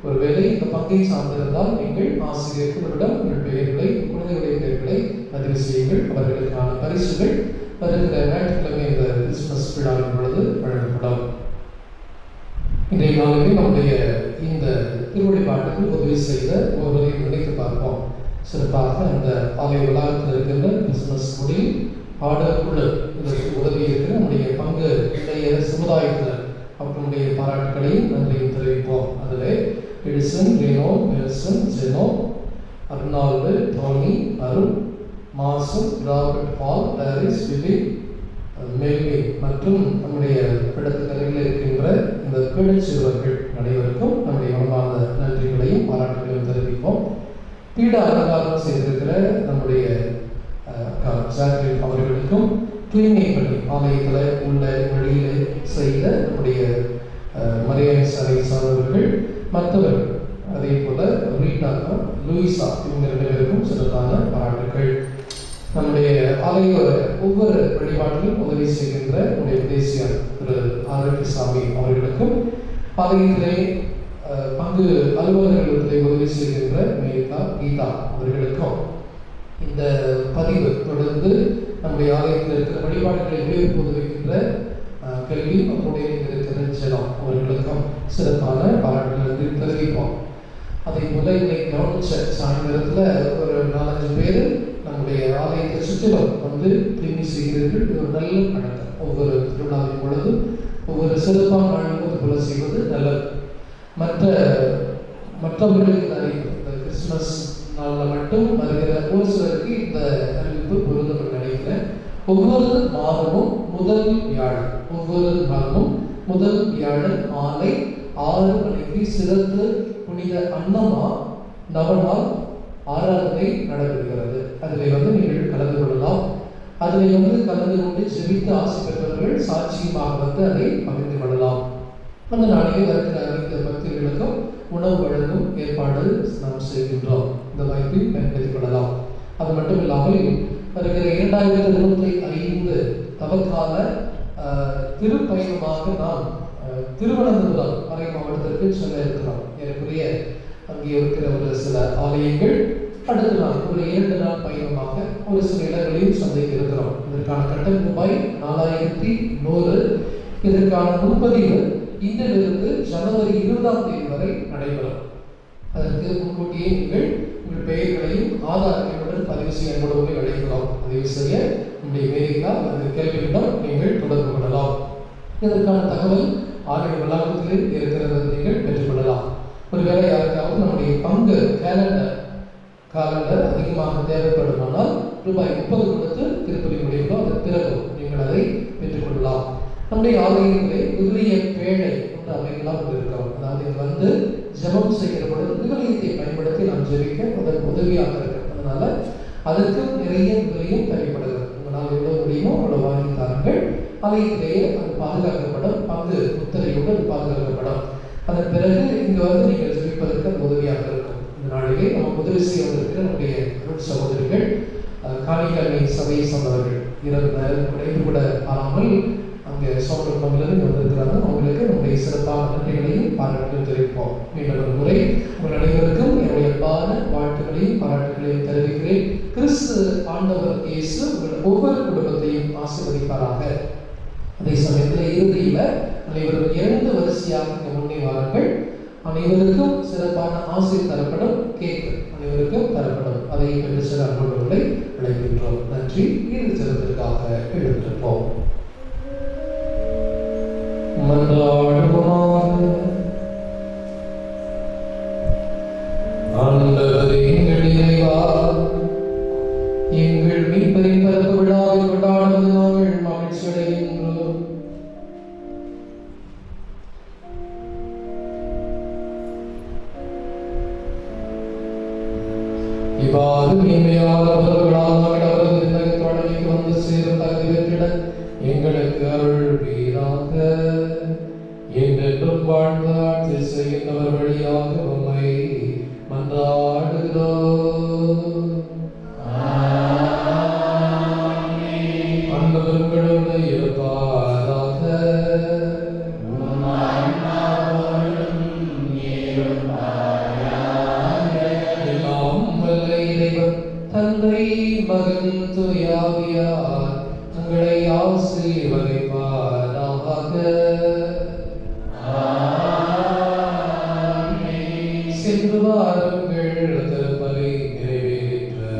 Speaker 1: ஒருவேளை இந்த பங்கை சார்ந்திருந்தால் நீங்கள் ஆசிரியர்களிடம் உங்கள் பெயர்களை, குழந்தைகளுடைய பெயர்களை பதிவு செய்யுங்கள். அவர்களுக்கான பரிசுகள் வருகிற ஞாயிற்றுக்கிழமை இந்த கிறிஸ்துமஸ் விழாவின் பொழுது வழங்கப்படும். இன்றைய நாளிலே நம்முடைய இந்த திருவழிபாட்டுக்கு உதவி செய்த ஒருவரையும் நினைத்து பார்ப்போம். சிறப்பாக அந்த ஆலய வளாகத்தில் இருக்கின்ற கிறிஸ்துமஸ் கொடி பாடற்குழு இதற்கு உதவி இருக்கிற நம்முடைய பங்கு இன்றைய சமுதாயத்தினர் அவர்களுடைய பாராட்டுகளையும் நன்றியும் தெரிவிப்போம். அதில் Edison, Reno, Nelson, Jeno, Arnold, Tony, Arun, Mason, Robert, Paul, Doris, Willy, Melvy மற்றும் நம்முடைய படத்துக்கரையில் இருக்கின்ற இந்த கீழ் சிறுவர்கள் அனைவருக்கும் நம்முடைய மனமார்ந்த நன்றிகளையும் பாராட்டுகளையும் தெரிவிப்போம். பீட அலங்காரம் செய்திருக்கிற நம்முடைய ஜாக்லின் அவர்களுக்கும் தூய்மை பணி ஆலயத்தில் உள்ள வழியில் செய்த நம்முடைய மரியாதை சாலை சார்ந்தவர்கள், மற்றவர்கள் அதே போல ரீட்டா, லூயிசா இவங்க 2 பேருக்கும் சிறப்பான பாராட்டுகள். நம்முடைய ஆலய ஒவ்வொரு வழிபாட்டிலும் உதவி செய்கின்ற நம்முடைய தேசியர் திரு ஆரோக்கியசாமி அவர்களுக்கும், ஆலயத்திலே பங்கு அலுவலர்களுக்கு உதவி செய்கின்ற மேகா கீதா அவர்களுக்கும் இந்த பதிவு தொடர்ந்து நம்முடைய ஆலயத்தில் இருக்கிற வழிபாடுகளை உதவிக்கின்ற கல்வி நம்முடைய இருக்கிற ஜனம் அவர்களுக்கும் சிறப்பான பாராட்டுகளை தெரிவிப்போம். அதே போல இன்னைக்கு கவனிச்ச சாயந்தரத்தில் ஒரு 4-5 பேர் நம்முடைய ஆலயத்தை சுற்றிலும் வந்து தூய்மை செய்கிறீர்கள். இது ஒரு நல்ல பழக்கம். ஒவ்வொரு திருவிழாவின் பொழுது ஒவ்வொரு சிறப்பான நாளும் இது போல செய்வது நல்லது. மற்றவர்களுக்கு அறிவிப்பு இந்த கிறிஸ்துமஸ் நாளில் மட்டும் வருகிற ஒரு சிலருக்கு இந்த அறிவிப்பு பொருந்தும் நினைக்கிறேன். ஒவ்வொரு மாதமும் முதல் வியாழன் மாலை 6 மணிக்கு சிறப்பு புனித அன்னமா நவநாள் ஆராதனை நடைபெறுகிறது. அதில் நீங்கள் கலந்து கொள்ளலாம். அதில் கலந்து கொண்டு ஜெபித்து ஆசை பெற்றவர்கள் சாட்சியமாக அதை பகிர்ந்து கொள்ளலாம். அந்த நாளிலே வருகிற அனைத்து பக்தர்களுக்கும் உணவு வழங்கும் ஏற்பாடு நாம் செய்கின்றோம். இந்த வாய்ப்பை பயன்படுத்திக் கொள்ளலாம். அது மட்டும் இல்லாமல் வருகிற 2025 தவக்கால திருப்பயணமாக நாம் திருவனந்தபுரம் மறை மாவட்டத்திற்கு செல்ல இருக்கிறோம். ஏறக்குறைய அங்கே இருக்கிற ஒரு சில ஆலயங்கள். அடுத்த நாள் ஒரு 2 நாள் பயணமாக ஒரு சில இடங்களையும் சந்தைக்கு இருக்கிறோம். இதற்கான கட்டணம் ரூபாய் 4100. இதற்கான முன்பதிவு இன்றிலிருந்து ஜனவரி 20ஆம் தேதி வரை நடைபெறும். அதற்கு முன்கூட்டியே நீங்கள் உங்கள் பெயர்களையும் ஆதார் எண்ணுடன் பதிவு செய்ய என்பதை அழைக்கிறோம். பதிவு செய்ய நம்முடைய வேலைகளால் அந்த கேள்வியிடம் நீங்கள் தொடர்பு கொள்ளலாம். இதற்கான தகவல் ஆலய வளாகத்தில் இருக்கிறத நீங்கள் பெற்றுக்கொள்ளலாம். ஒருவேளை யாருக்காவது நம்முடைய பங்கு காலண்டர் அதிகமாக தேவைப்படுமானால் ரூபாய் 30 கொடுத்து திருப்பதி முடியுமோ அதன் பிறகு நீங்கள் அதை பெற்றுக்கொள்ளலாம். நம்முடைய ஆலயங்களே விவிலிய பேழை என்ற அமைகளாக இருக்கிறோம். அதாவது வந்து ஜெபம் செய்கிற பொழுது விவிலியத்தை பயன்படுத்தி நாம் ஜெபிக்க அதற்கு உதவியாக இருக்கு. அதனால அதற்கு நிறைய விவிலியம் தேவைப்படுகிறது. உங்களால் எவ்வளவு முடியுமோ அவ்வளவு வாங்கி தாருங்கள். ஆலயத்திலேயே அது பாதுகாக்கப்படும், பங்கு முத்திரையுடன் பாதுகாக்கப்படும். அதன் பிறகு இங்கு வந்து நீங்கள் ஜெபிப்பதற்கு அது உதவியாக இருக்கும். இந்த நாளிலே நம்ம உதவி செய்ய வந்திருக்கிற நம்முடைய சகோதரிகள் காணிக்கல்வி சபையை சொன்னவர்கள் 2 நேரம் குறைந்து கூட ஆறாமல் அங்கே சோழர்களிலிருந்து வந்திருக்கிறாங்க. அவங்களுக்கு நம்முடைய சிறப்பான நன்றிகளையும் பாராட்டுகளையும் தெரிவிப்போம். மீண்டும் ஒரு முறை உங்கள் அனைவருக்கும் என்னுடைய அன்பான வாழ்த்துக்களையும் பாராட்டுகளையும் தெரிவிக்கிறேன். கிறிஸ்து ஆண்டவர் இயேசு உங்கள் ஒவ்வொரு குடும்பத்தையும் ஆசீர்வதிப்பாராக. அதே சமயத்தில் இறுதியில் அனைவரும் 2 வரிசையாக இங்கே முன்னே வாருங்கள். அனைவருக்கும் சிறப்பான ஆசை தரப்படும், கேக் அனைவருக்கும் தரப்படும். அதை பெற்று சில அன்புகளை அழைக்கின்றோம். நன்றி. இறுதி சிறப்பிற்காக எழுந்திருப்போம். ஆண்டவரே எங்கள் இறைவா, எங்கள் மீட்பரின் பிறப்பு விழாவை கொண்டாடுவது நாங்கள் மகிழ்ச்சி அடைகின்றோம். இவ்வாறு மேன்மையாளர்களால் நாங்கள் அவரது விண்ணகத்தோடனைக்கு வந்து சேரும் தகுதி பெற்றிட எங்களுக்கு அருள்வீராக. என்றென்றும் வாழ்ந்து ஆட்சி செய்கின்றவர் வழியாக உம்மை மன்றாடுகிறோம். ஆண்டவர் உங்களோடு இருப்பாராக. எல்லாம் வல்ல இறைவன் தந்தை மகன் தூய ஆவியார் உங்களை ஆசீர்வதிப்பாராக. சென்று வாருங்கள், திருப்பலி நிறைவேறிற்று.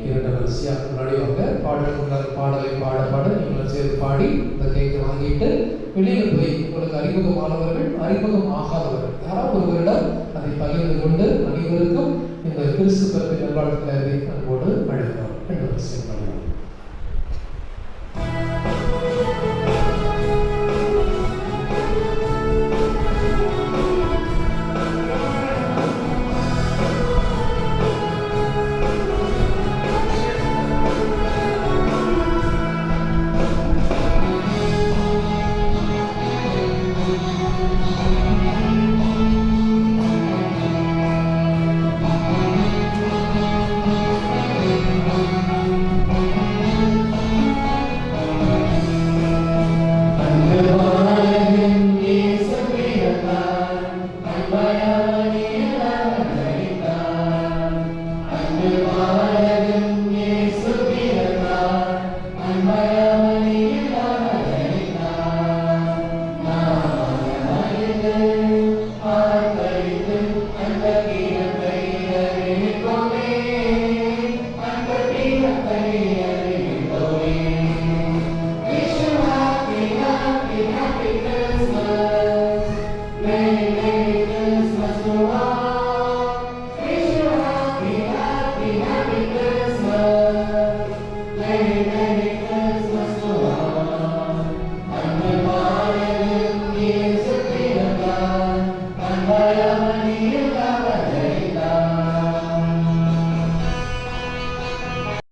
Speaker 1: இரண்டு வரிசையாக முன்னாடியாக பாடலை பாட நீங்கள் சேர்ந்து பாடி இந்த கேக்கை வாங்கிட்டு வெளியில் போய் உங்களுக்கு அறிமுகமானவர்கள் அறிமுகம் ஆகாதவர்கள் யாராவது ஒருவரிடம் அதை பகிர்ந்து கொண்டு அனைவருக்கும் இந்த கிறிஸ்து பிறப்பின் நல்வாழ்த்துக்களை அன்போடு அழைக்கிறோம். 2 வரிசை